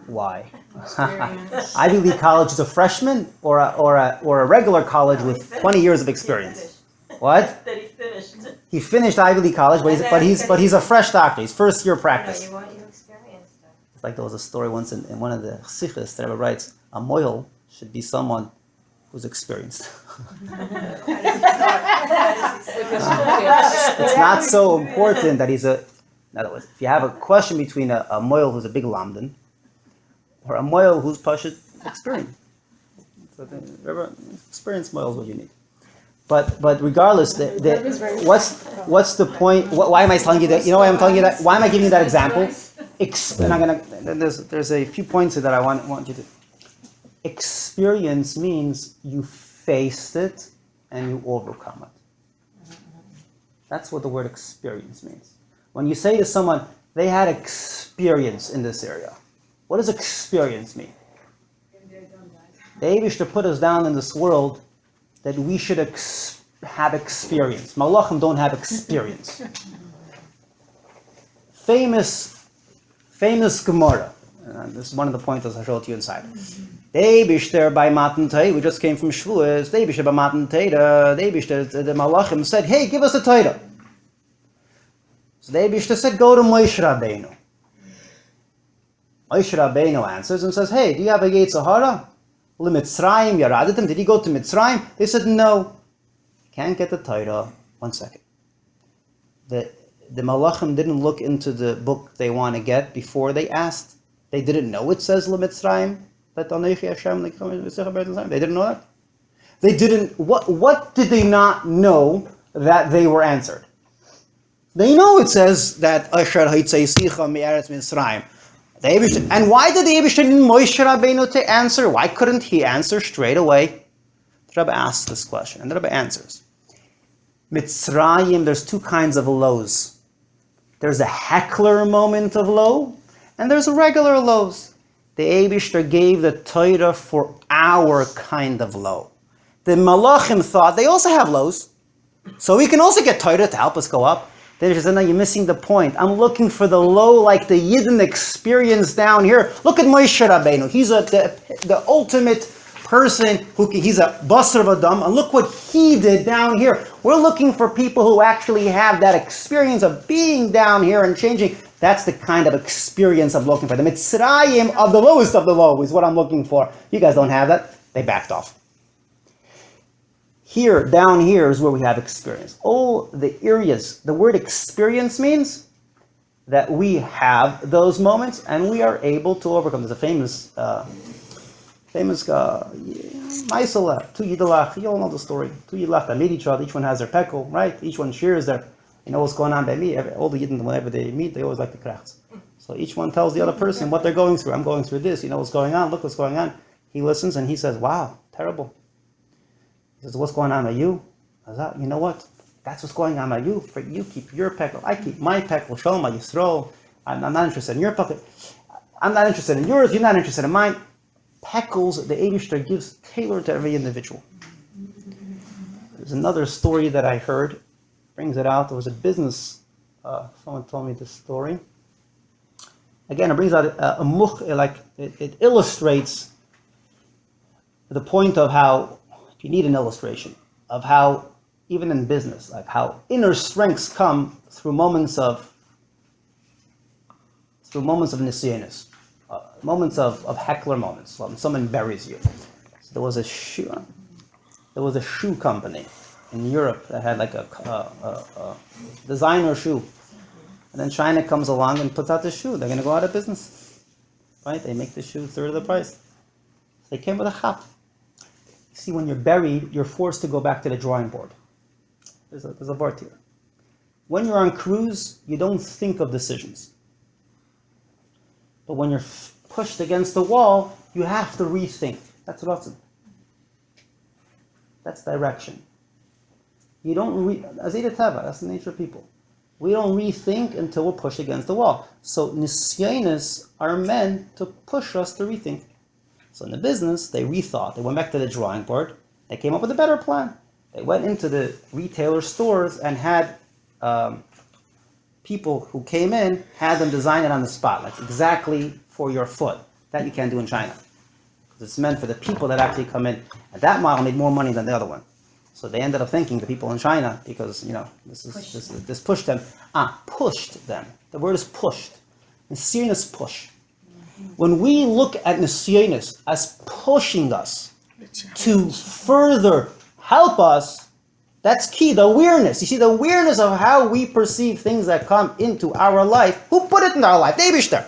A: Why?
E: Experience.
A: Ivy League college is a freshman or a regular college with 20 years of experience. What?
F: That he finished.
A: He finished Ivy League college, but he's a fresh doctor. He's first year practice.
F: You want your experience though.
A: It's like there was a story once in one of the Sikhs that ever writes, a moil should be someone who's experienced. It's not so important that he's a... In other words, if you have a question between a moil who's a big lamdan or a moil who's pashut experienced. So experienced moil is what you need. But regardless, what's the point? Why am I telling you that? You know why I'm telling you that? Why am I giving you that example? There's a few points that I want you to... Experience means you faced it and you overcome it. That's what the word experience means. When you say to someone, they had experience in this area, what does experience mean? The Eibishter put us down in this world that we should have experience. Malachim don't have experience. Famous Gemara. This is one of the pointers I showed you inside. The Eibishter by Matan Torah, we just came from Shavuos, the Eibishter by Matan Torah, the Eibishter, the Malachim said, hey, give us the Torah. So the Eibishter said, go to Moshe Rabbeinu. Moshe Rabbeinu answers and says, hey, do you have a Yetzer Hara? L'Mitzrayim yaraditim, did he go to Mitzrayim? They said, no. Can't get the Torah. 1 second. The Malachim didn't look into the book they want to get before they asked. They didn't know it says L'Mitzrayim. They didn't know that. They didn't. What did they not know that they were answered? They know it says that Asher Haitzaysicha Me'eretz Mitzrayim. And why did the Eibishter need Moshe Rabbeinu to answer? Why couldn't he answer straight away? The Rebbe asks this question, and the Rebbe answers. Mitzrayim, there's two kinds of lows. There's a heckler moment of low, and there's a regular lows. The Eibishter gave the Torah for our kind of low. The Malachim thought they also have lows, so we can also get Torah to help us go up. The Eibishter said, no, you're missing the point. I'm looking for the low like the Yidden experience down here. Look at Moshe Rabbeinu. He's the ultimate person, he's a basar v'adam, and look what he did down here. We're looking for people who actually have that experience of being down here and changing. That's the kind of experience I'm looking for. The Mitzrayim of the lowest of the low is what I'm looking for. You guys don't have that. They backed off. Here, down here is where we have experience. All the areas, the word experience means that we have those moments and we are able to overcome. There's a famous Maisala, two Yidalach, you all know the story. Two Yidalach that meet each other, each one has their pekel, right? Each one shares their, what's going on by me. All the Yidden, whenever they meet, they always like to krachts. So each one tells the other person what they're going through. I'm going through this, what's going on, look what's going on. He listens and he says, wow, terrible. He says, what's going on with you? I said, you know what? That's what's going on with you. For you keep your pekel, I keep my pekel. Shalom Yisrael. I'm not interested in your pekel. I'm not interested in yours. You're not interested in mine. Pekels, the Eibishter gives tailored to every individual. There's another story that I heard, brings it out. There was a business. Someone told me this story. Again, it brings out it illustrates the point of how, if you need an illustration, of how even in business, like how inner strengths come through moments of nisyonos, moments of heckler moments. When someone buries you. So there was a shoe company in Europe that had like a designer shoe, and then China comes along and puts out the shoe. They're going to go out of business, right? They make the shoe third of the price. They came with a chap. You see, when you're buried, you're forced to go back to the drawing board. There's a vart here. When you're on cruise, you don't think of decisions. But when you're pushed against the wall, you have to rethink. That's ratzon. That's direction. You don't Azeda Teva, that's the nature of people. We don't rethink until we're pushed against the wall. So nisyonos are meant to push us to rethink. So in the business, they rethought. They went back to the drawing board. They came up with a better plan. They went into the retailer stores and had people who came in, had them design it on the spot, like exactly for your foot. That you can't do in China. Because it's meant for the people that actually come in. And that model made more money than the other one. So they ended up thinking, the people in China, because, this pushed them. Pushed them. The word is pushed. Nisyonos push. When we look at nisyonos as pushing us to further help us, that's key, the awareness. You see, the awareness of how we perceive things that come into our life. Who put it in our life? The Eibishter.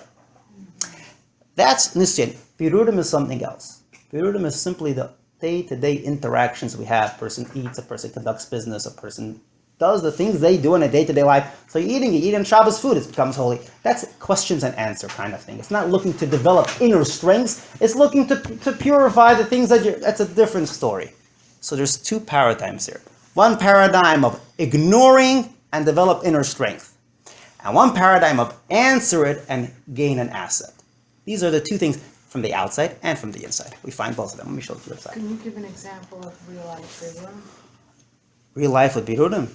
A: That's nisyon. Birudim is something else. Birudim is simply the day-to-day interactions we have. A person eats, a person conducts business, a person does the things they do in a day-to-day life. So you're eating Shabbos food, it becomes holy. That's questions and answer kind of thing. It's not looking to develop inner strengths. It's looking to purify the things that's a different story. So there's two paradigms here. One paradigm of ignoring and develop inner strength. And one paradigm of answer it and gain an asset. These are the two things from the outside and from the inside. We find both of them. Let me show it to you outside.
E: Can you give an example of real life birudim?
A: Real life with birudim.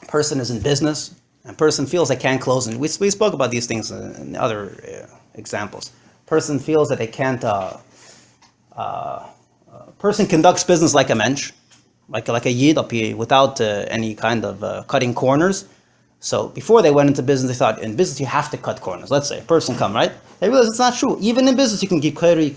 A: Person is in business, and person feels they can't close. And we spoke about these things in other examples. Person feels that they can't. Person conducts business like a mensch, like a yid up here, without any kind of cutting corners. So before they went into business, they thought in business you have to cut corners. Let's say a person come, right? They realize it's not true. Even in business, you can keep clear. You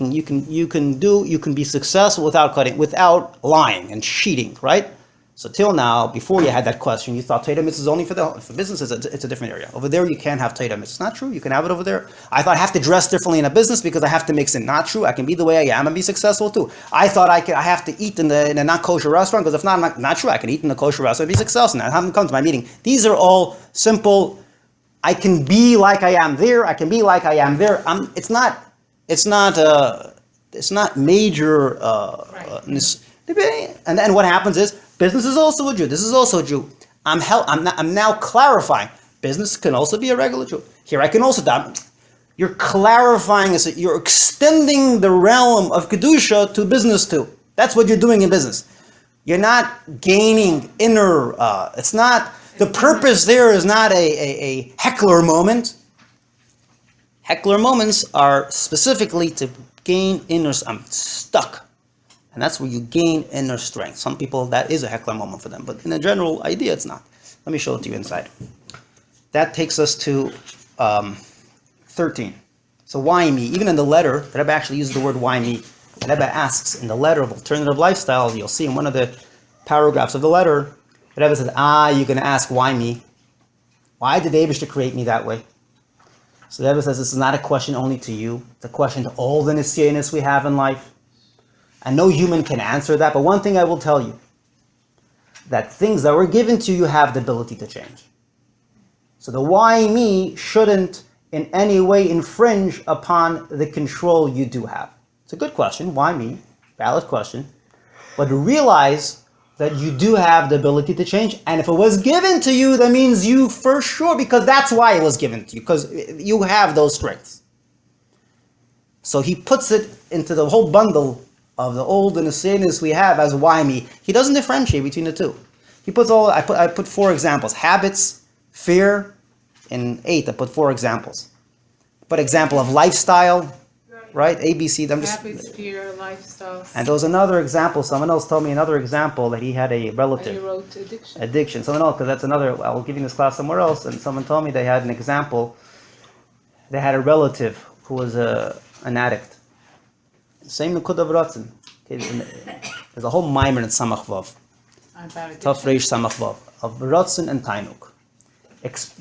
A: can be successful without cutting, without lying and cheating, right? So till now, before you had that question, you thought Torah mitzvah is only for business. It's a different area. Over there, you can't have Torah mitzvah. It's not true. You can have it over there. I thought I have to dress differently in a business because I have to mix in. Not true. I can be the way I am and be successful too. I thought I have to eat in a not kosher restaurant because if not, I'm not true. I can eat in a kosher restaurant and be successful. Now, have them come to my meeting. These are all simple. I can be like I am there. I can be like I am there. It's not major. And then what happens is business is also a Jew. This is also a Jew. I'm now clarifying. Business can also be a regular Jew. Here I can also. You're clarifying. You're extending the realm of kedusha to business too. That's what you're doing in business. You're not gaining inner. It's not. The purpose there is not a heckler moment. Heckler moments are specifically to gain inner. I'm stuck. And that's where you gain inner strength. Some people, that is a heckler moment for them. But in a general idea, it's not. Let me show it to you inside. That takes us to 13. So why me? Even in the letter, the Rebbe actually uses the word why me. The Rebbe asks in the letter of Alternative Lifestyle, you'll see in one of the paragraphs of the letter, The Rebbe says, you're going to ask, why me? Why did the Eibishter create me that way? So the Rebbe says, this is not a question only to you. It's a question to all the nisyanis we have in life. And no human can answer that. But one thing I will tell you, that things that were given to you have the ability to change. So the why me shouldn't in any way infringe upon the control you do have. It's a good question. Why me? Valid question. But realize that you do have the ability to change. And if it was given to you, that means you for sure, because that's why it was given to you, because you have those strengths. So he puts it into the whole bundle of the old and the sinners we have as why me. He doesn't differentiate between the two. He puts I put 4 examples. Habits, fear. In 8, I put 4 examples. Put example of lifestyle, right? ABC. I'm just.
E: Habits, fear, lifestyle.
A: And there was another example. Someone else told me another example that he had a
E: And
A: relative.
E: you wrote addiction.
A: Addiction. Someone else, because that's another. I will give you this class somewhere else. And someone told me they had an example. They had a relative who was an addict. Same Nukud of Ratzin. There's a whole mimer in Samach Vav.
E: About
A: Taf
E: addiction.
A: Reish Samach Vav of Ratzin and Tainuk.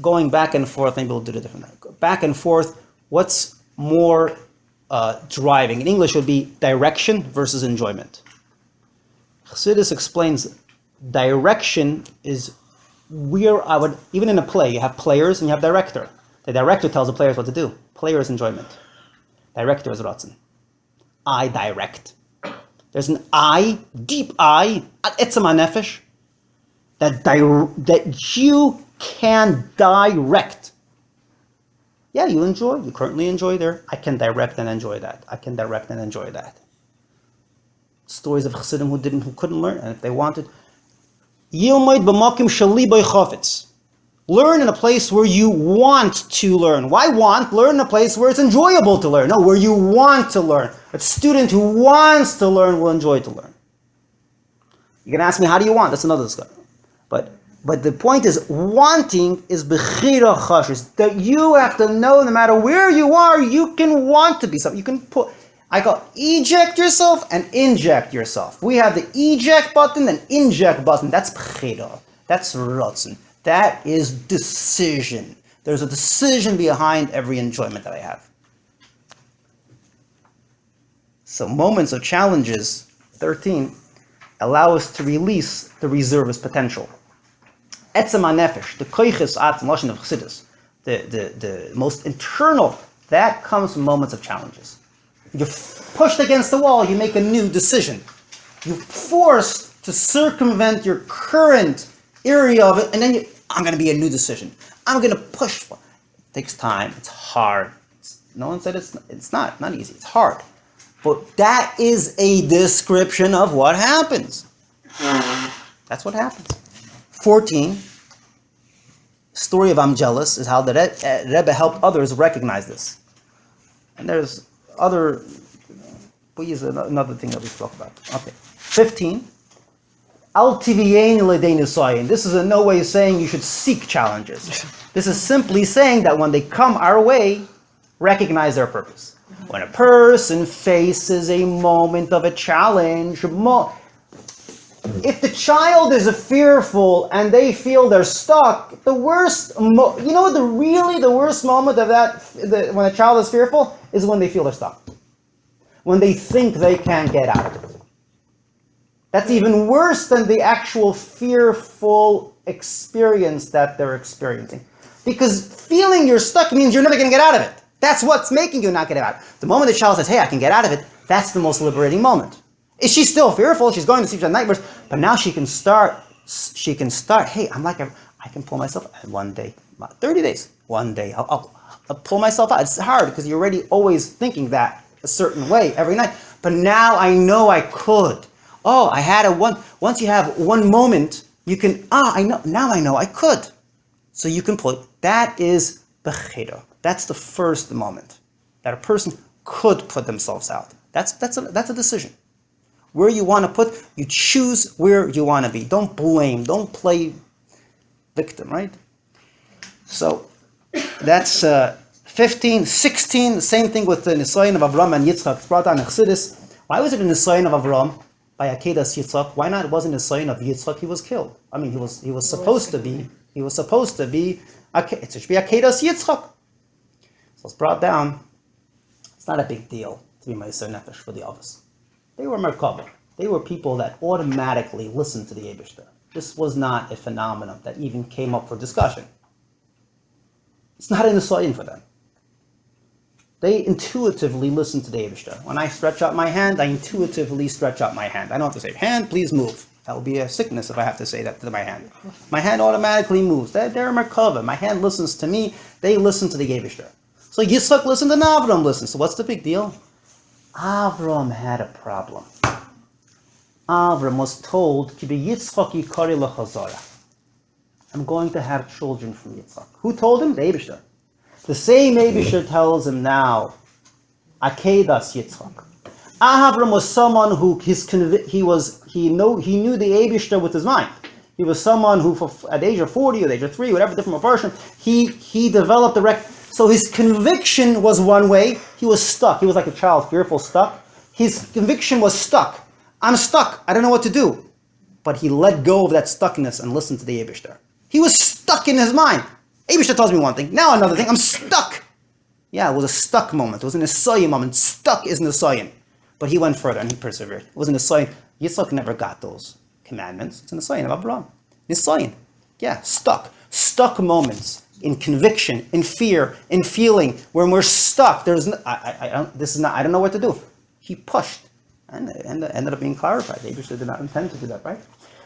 A: Going back and forth, maybe we'll do it differently. Back and forth, what's more driving? In English, it would be direction versus enjoyment. Chassidus explains direction is where I would, even in a play, you have players and you have director. The director tells the players what to do. Player is enjoyment. Director is Ratzin. I direct. There's an I, deep I, etzem hanefesh, that you can direct. Yeah, you currently enjoy there. I can direct and enjoy that. I can direct and enjoy that. Stories of Chassidim who couldn't learn, and if they wanted, Yilmoid b'makim shali by chafetz. Learn in a place where you want to learn. Why want? Learn in a place where it's enjoyable to learn. No, where you want to learn. A student who wants to learn will enjoy to learn. You can ask me, how do you want? That's another discussion. But the point is, wanting is bechira chashish. That you have to know, no matter where you are, you can want to be something. You can put, I call eject yourself and inject yourself. We have the eject button and inject button. That's bechira. That's rotzen. That is decision. There's a decision behind every enjoyment that I have. So moments of challenges, 13, allow us to release the reservist potential. Etzem hanefesh, the koiches atzem, lashon of Chassidus, the most internal, that comes from moments of challenges. You're pushed against the wall, you make a new decision. You're forced to circumvent your current area of it, and then I'm going to be a new decision. I'm going to push for it. It takes time, it's hard. No one said it's not easy, it's hard. But that is a description of what happens. That's what happens. 14, story of I'm jealous, is how the Rebbe helped others recognize this. And there's other, another thing that we spoke about. Okay. 15, Al tiviyein l'dei nisayin. This is in no way saying you should seek challenges. This is simply saying that when they come our way, recognize their purpose. When a person faces a moment of a challenge, if the child is fearful and they feel they're stuck, the worst, the worst moment of that, when a child is fearful, is when they feel they're stuck. When they think they can't get out of it. That's even worse than the actual fearful experience that they're experiencing. Because feeling you're stuck means you're never going to get out of it. That's what's making you not get out. The moment the child says, hey, I can get out of it, that's the most liberating moment. Is she still fearful? She's going to sleep at nightmares, but now she can start, hey, I can pull myself out. One day, 30 days, one day, I'll pull myself out. It's hard because you're already always thinking that a certain way every night. But now I know I could. Oh, I had once you have one moment, you can, now I know I could. So you can pull. That is bechira. That's the first moment that a person could put themselves out. That's a decision. Where you want to you choose where you want to be. Don't blame, don't play victim, right? So that's 15, 16, the same thing with the Nisayin of Avram and Yitzchak. It's brought down in Chassidus. Why was it a Nisayin of Avram? by Akedas Yitzchak. Why not? It wasn't a sign of Yitzchak. He was killed. I mean, he was supposed to be. He was supposed to be. It should be Akedas Yitzchak. So it's brought down. It's not a big deal to be Meiser Nefesh for the others. They were Merkava. They were people that automatically listened to the Eibishter. This was not a phenomenon that even came up for discussion. It's not in the Soyin for them. They intuitively listen to the Eibishter. When I stretch out my hand, I intuitively stretch out my hand. I don't have to say, hand, please move. That will be a sickness if I have to say that to my hand. My hand automatically moves. They're a Merkava. My hand listens to me. They listen to the Eibishter. So Yitzchak listened and Avram listened. So what's the big deal? Avram had a problem. Avram was told, I'm going to have children from Yitzchak. Who told him? The Eibishter. The same Eibishter tells him now, Akedas Yitzchak. Avram was someone who he knew the Eibishter with his mind. He was someone who, at the age of 40 or the age of 3, whatever different version, he developed so his conviction was one way. He was stuck. He was like a child, fearful, stuck. His conviction was stuck. I'm stuck. I don't know what to do. But he let go of that stuckness and listened to the Eibishter. He was stuck in his mind. Eibishter tells me one thing, now another thing. I'm stuck. Yeah, it was a stuck moment. It was an Nisayin moment. Stuck is Nisayin. But he went further and he persevered. It was a Nisayin. Yitzchak never got those commandments. It's a Nisayin of Abraham. Nisayin. Yeah, stuck. Stuck moments in conviction, in fear, in feeling. When we're stuck, I don't know what to do. He pushed. And it ended up being clarified. The Eibishter did not intend to do that, right?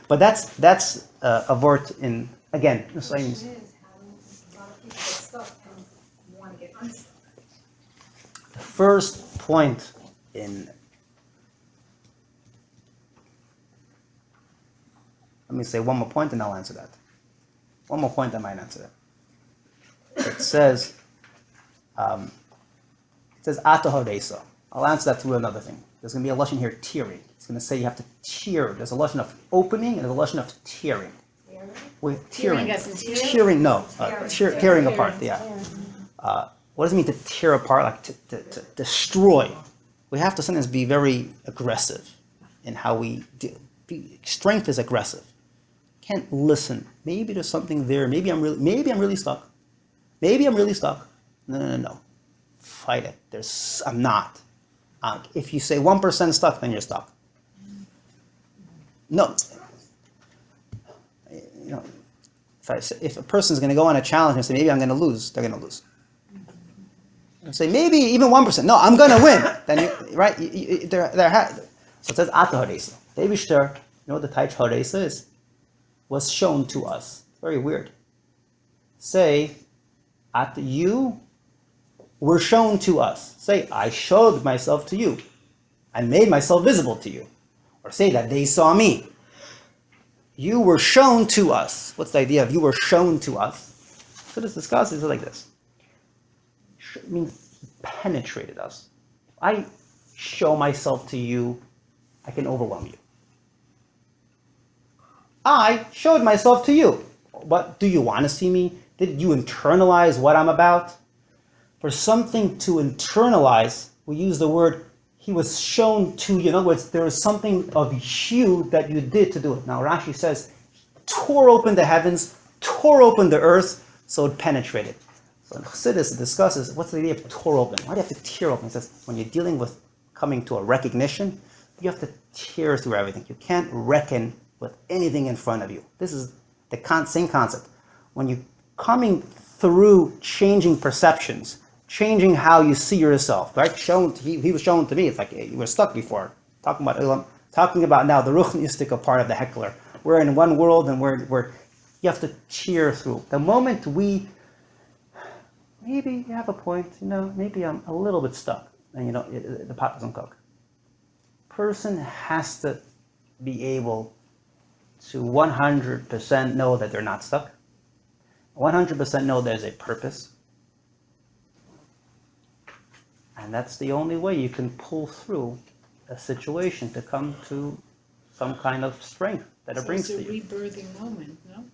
A: But that's a word in, again, the same.
B: A lot of people get stuck and want to get unstuck.
A: The first point in, let me say one more point and I'll answer that. One more point I might answer that. It says, Ata Hodesa. I'll answer that through another thing. There's going to be a lashon here, tearing. It's going to say you have to tear. There's a lashon of opening and there's a lashon of tearing. With tearing. Tearing, no. Tearing apart, yeah. What does it mean to tear apart? Like to destroy. We have to sometimes be very aggressive in how we do. Strength is aggressive. Can't listen. Maybe there's something there. Maybe I'm really stuck. Maybe I'm really stuck. No. Fight it. I'm not. If you say 1% stuck, then you're stuck. No. If a person's going to go on a challenge and say, maybe I'm going to lose, they're going to lose. If say, maybe even 1%, no, I'm going to win. Then, right? So it says, Ata Hodesa. The Eibishter, you know what the Taich Hodesa is? Was shown to us. Very weird. Say, you were shown to us. Say, I showed myself to you. I made myself visible to you. Or say that they saw me. You were shown to us. What's the idea of you were shown to us? So this discusses it like this. It means he penetrated us. If I show myself to you, I can overwhelm you. I showed myself to you. But do you want to see me? Did you internalize what I'm about? For something to internalize, we use the word, he was shown to you. In other words, there is something of you that you did to do it. Now Rashi says, tore open the heavens, tore open the earth, so it penetrated. So in Chassidus, it discusses, what's the idea of tore open? Why do you have to tear open? It says, when you're dealing with coming to a recognition, you have to tear through everything. You can't reckon with anything in front of you. This is the same concept. When you're coming through changing perceptions, changing how you see yourself, right? He was shown to me. It's like you were stuck before. Talking about now the ruchnistic part of the heckler. We're in one world, and we're you have to cheer through. The moment maybe you have a point. Maybe I'm a little bit stuck, and the pot doesn't cook. Person has to be able to 100% know that they're not stuck. 100% know there's a purpose. And that's the only way you can pull through a situation to come to some kind of strength that it brings to you.
E: It's a rebirthing moment, no?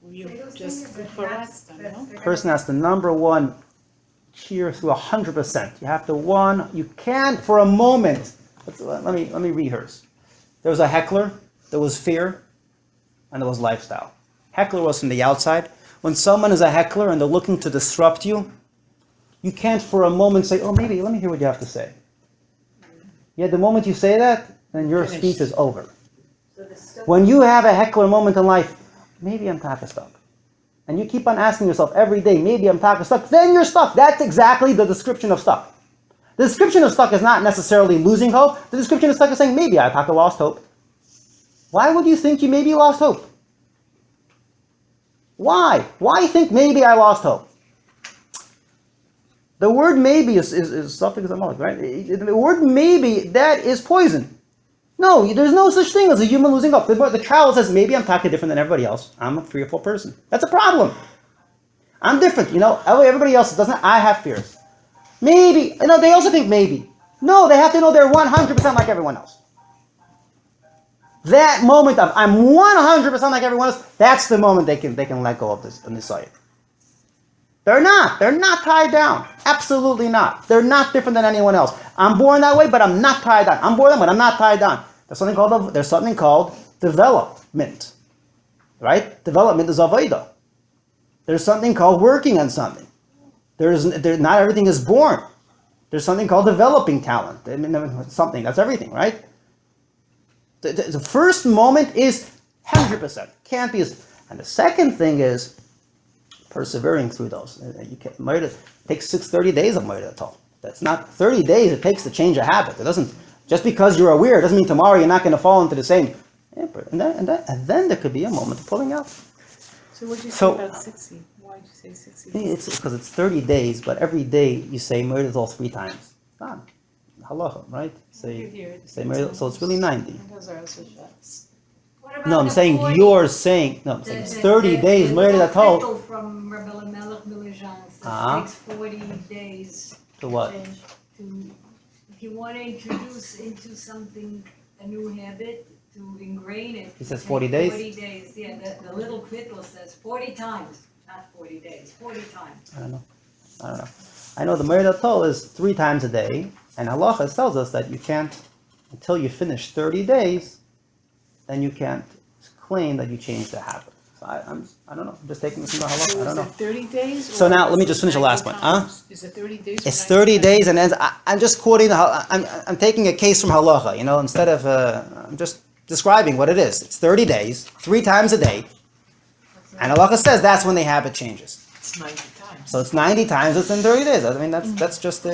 E: Were you just before us, no?
A: Person has to, number one, cheer through 100%. You have to you can't for a moment. Let me rehearse. There was a heckler, there was fear, and there was lifestyle. Heckler was from the outside. When someone is a heckler and they're looking to disrupt you, you can't for a moment say, oh, maybe, let me hear what you have to say. Yeah, the moment you say that, then your speech is over. When you have a heckler moment in life, maybe I'm taka stuck. And you keep on asking yourself every day, maybe I'm taka stuck, then you're stuck. That's exactly the description of stuck. The description of stuck is not necessarily losing hope. The description of stuck is saying, maybe I taka lost hope. Why would you think you maybe lost hope? Why? Why think maybe I lost hope? The word maybe is suffix amalek, right? The word maybe, that is poison. No, there's no such thing as a human losing hope. The child says, maybe I'm taka different than everybody else. I'm a fearful person. That's a problem. I'm different. Everybody else doesn't. I have fears. Maybe. They also think maybe. No, they have to know they're 100% like everyone else. That moment of I'm 100% like everyone else, that's the moment they can let go of this side. They're not tied down. Absolutely not. They're not different than anyone else. I'm born that way, but I'm not tied down. I'm born that way, but I'm not tied down. There's something called development. Right? Development is avodah. There's something called working on something. Not everything is born. There's something called developing talent. Something, that's everything, right? The first moment is 100%. Can't be and the second thing is persevering through those. It takes 30 days of Moed Atol. That's not 30 days it takes to change a habit. It doesn't, just because you're aware, doesn't mean tomorrow you're not going to fall into the same. And then there could be a moment of pulling out.
E: So what did you say about 60? Why did you say 60?
A: It's because it's 30 days, but every day you say Moed Atol 3 times. It's not halacha, right? Say Moed Atol, so it's really 90.
E: Those are also shots.
A: No, I'm saying you're saying, no, I'm saying it's 30 days, Moed Atol.
F: From Rebbe Melech Milijan takes 40 days.
A: To what?
F: If you want to introduce into something a new habit, to ingrain it.
A: He says 40 days?
F: 40 days, yeah. The little Kvittel says 40 times, not 40 days, 40 times.
A: I don't know. I know the Moed Atol is 3 times a day, and halacha tells us that you can't, until you finish 30 days, then you can't claim that you changed the habit. So I don't know. I'm just taking this from the halacha. I don't know.
E: Is it 30 days?
A: So now let me just finish the last one.
E: Is it 30 days?
A: It's 30 days, and I'm just quoting. I'm taking a case from halacha. Instead of I'm just describing what it is. It's 30 days, 3 times a day, and halacha says that's when the habit changes.
E: It's 90 times.
A: So it's 90 times within 30 days. I mean that's just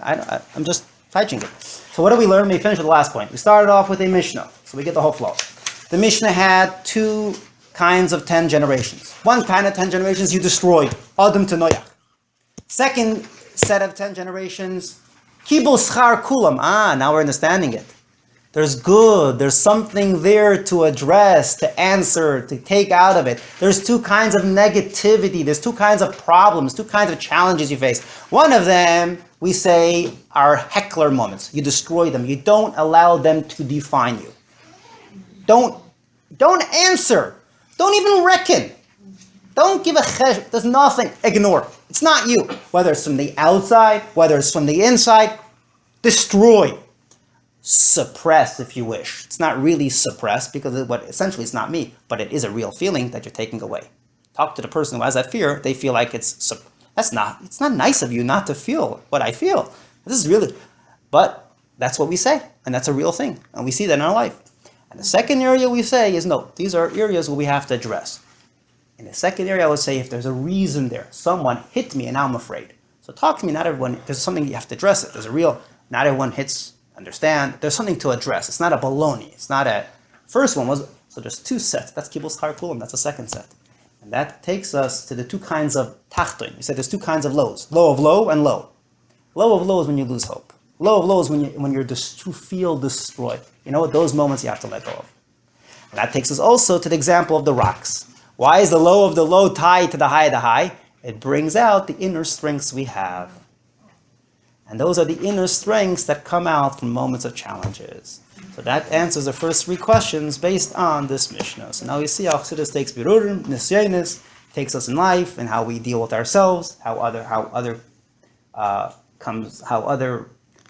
A: I'm just teaching it. So what did we learn? We finished with the last point. We started off with a Mishnah, so we get the whole flow. The Mishnah had 2 kinds of 10 generations. One kind of 10 generations you destroyed, Adam to Noach. Second set of 10 generations, Kibul Schar Kulam. Now we're understanding it. There's good, there's something there to address, to answer, to take out of it. There's 2 kinds of negativity, there's 2 kinds of problems, 2 kinds of challenges you face. One of them, we say, are heckler moments. You destroy them. You don't allow them to define you. Don't answer. Don't even reckon. Don't give a chesh. There's nothing. Ignore. It's not you. Whether it's from the outside, whether it's from the inside, destroy. Suppress, if you wish. It's not really suppress because essentially it's not me, but it is a real feeling that you're taking away. Talk to the person who has that fear. They feel like it's not nice of you not to feel what I feel. This is really, but that's what we say, and that's a real thing, and we see that in our life. And the second area we say is no, these are areas where we have to address. In the second area, I would say if there's a reason there, someone hit me and now I'm afraid. So talk to me, not everyone, there's something you have to address it. There's a real, not everyone hits, understand, there's something to address. It's not a baloney, it's not a, first one was, so there's 2 sets, that's Kibbutz Schar Kulam, that's the second set. And that takes us to the 2 kinds of tachton. We said there's 2 kinds of lows, low of low and low. Low of low is when you lose hope. Low of low is when you feel destroyed. You know what? Those moments you have to let go of. And that takes us also to the example of the rocks. Why is the low of the low tied to the high of the high? It brings out the inner strengths we have. And those are the inner strengths that come out from moments of challenges. So that answers the first 3 questions based on this Mishnah. So now we see how Chassidus takes Birurim, Nisyanis, takes us in life and how we deal with ourselves, how other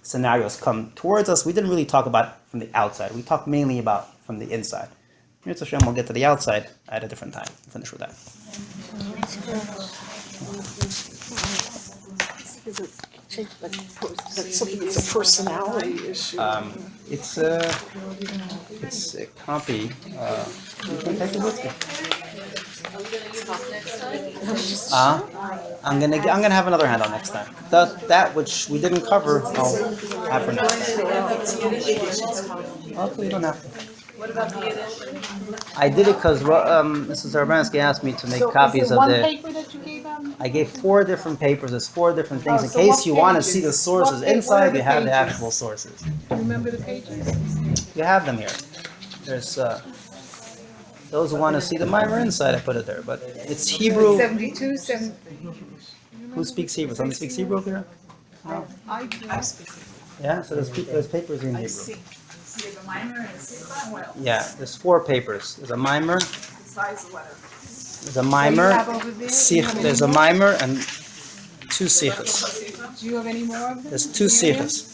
A: scenarios come towards us. We didn't really talk about from the outside. We talked mainly about from the inside. Mirza Hashem, we'll get to the outside at a different time. Finish with that.
D: That's something that's a personality issue.
A: It's a copy. You can take it with you. I'm gonna have another handout next time. That which we didn't cover, I'll have for next time. Okay, you don't have to.
C: What about the edition?
A: I did it because Mrs. Zarbansky asked me to make copies of
D: one
A: the.
D: paper that you gave them?
A: I gave 4 different papers. There's 4 different things.
D: Oh,
A: In
D: so
A: case
D: what
A: you want to
D: pages?
A: see the sources
D: What
A: inside,
D: are
A: you have the
D: pages?
A: actual sources.
D: Do you remember the pages?
A: You have them here. There's those who want to see the mimer inside. I put it there, but it's Hebrew.
E: 72, 7.
A: Who speaks Hebrew? Somebody speaks Hebrew up here?
E: I speak.
A: Yeah. So there's papers in
E: I
A: Hebrew.
E: see. You have a mimer and a sikha? What else?
A: Yeah. There's 4 papers. There's a mimer.
E: Besides the letter.
A: There's a mimer.
E: have over there?
A: Sikh. There's a mimer and 2 sikhs.
E: Do you have any more of them?
A: There's 2 sikhs.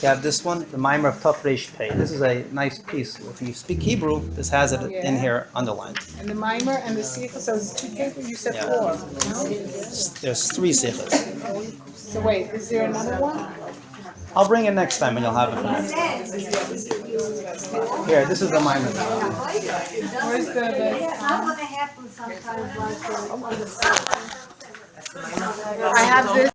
A: You have this one, the mimer of Taf Reish Pei. This is a nice piece. If you speak Hebrew, this has it in
E: Yeah.
A: here underlined.
E: And the mimer and the sikha, so it's 2 papers, you said
A: Yeah.
E: 4. No?
A: There's 3 sikhs.
E: So wait, is there another one?
A: I'll bring it next time and you'll have it for next time. Here, this is the mimer.
E: Where's the
F: That's what happens sometimes, like, on the
E: I have this.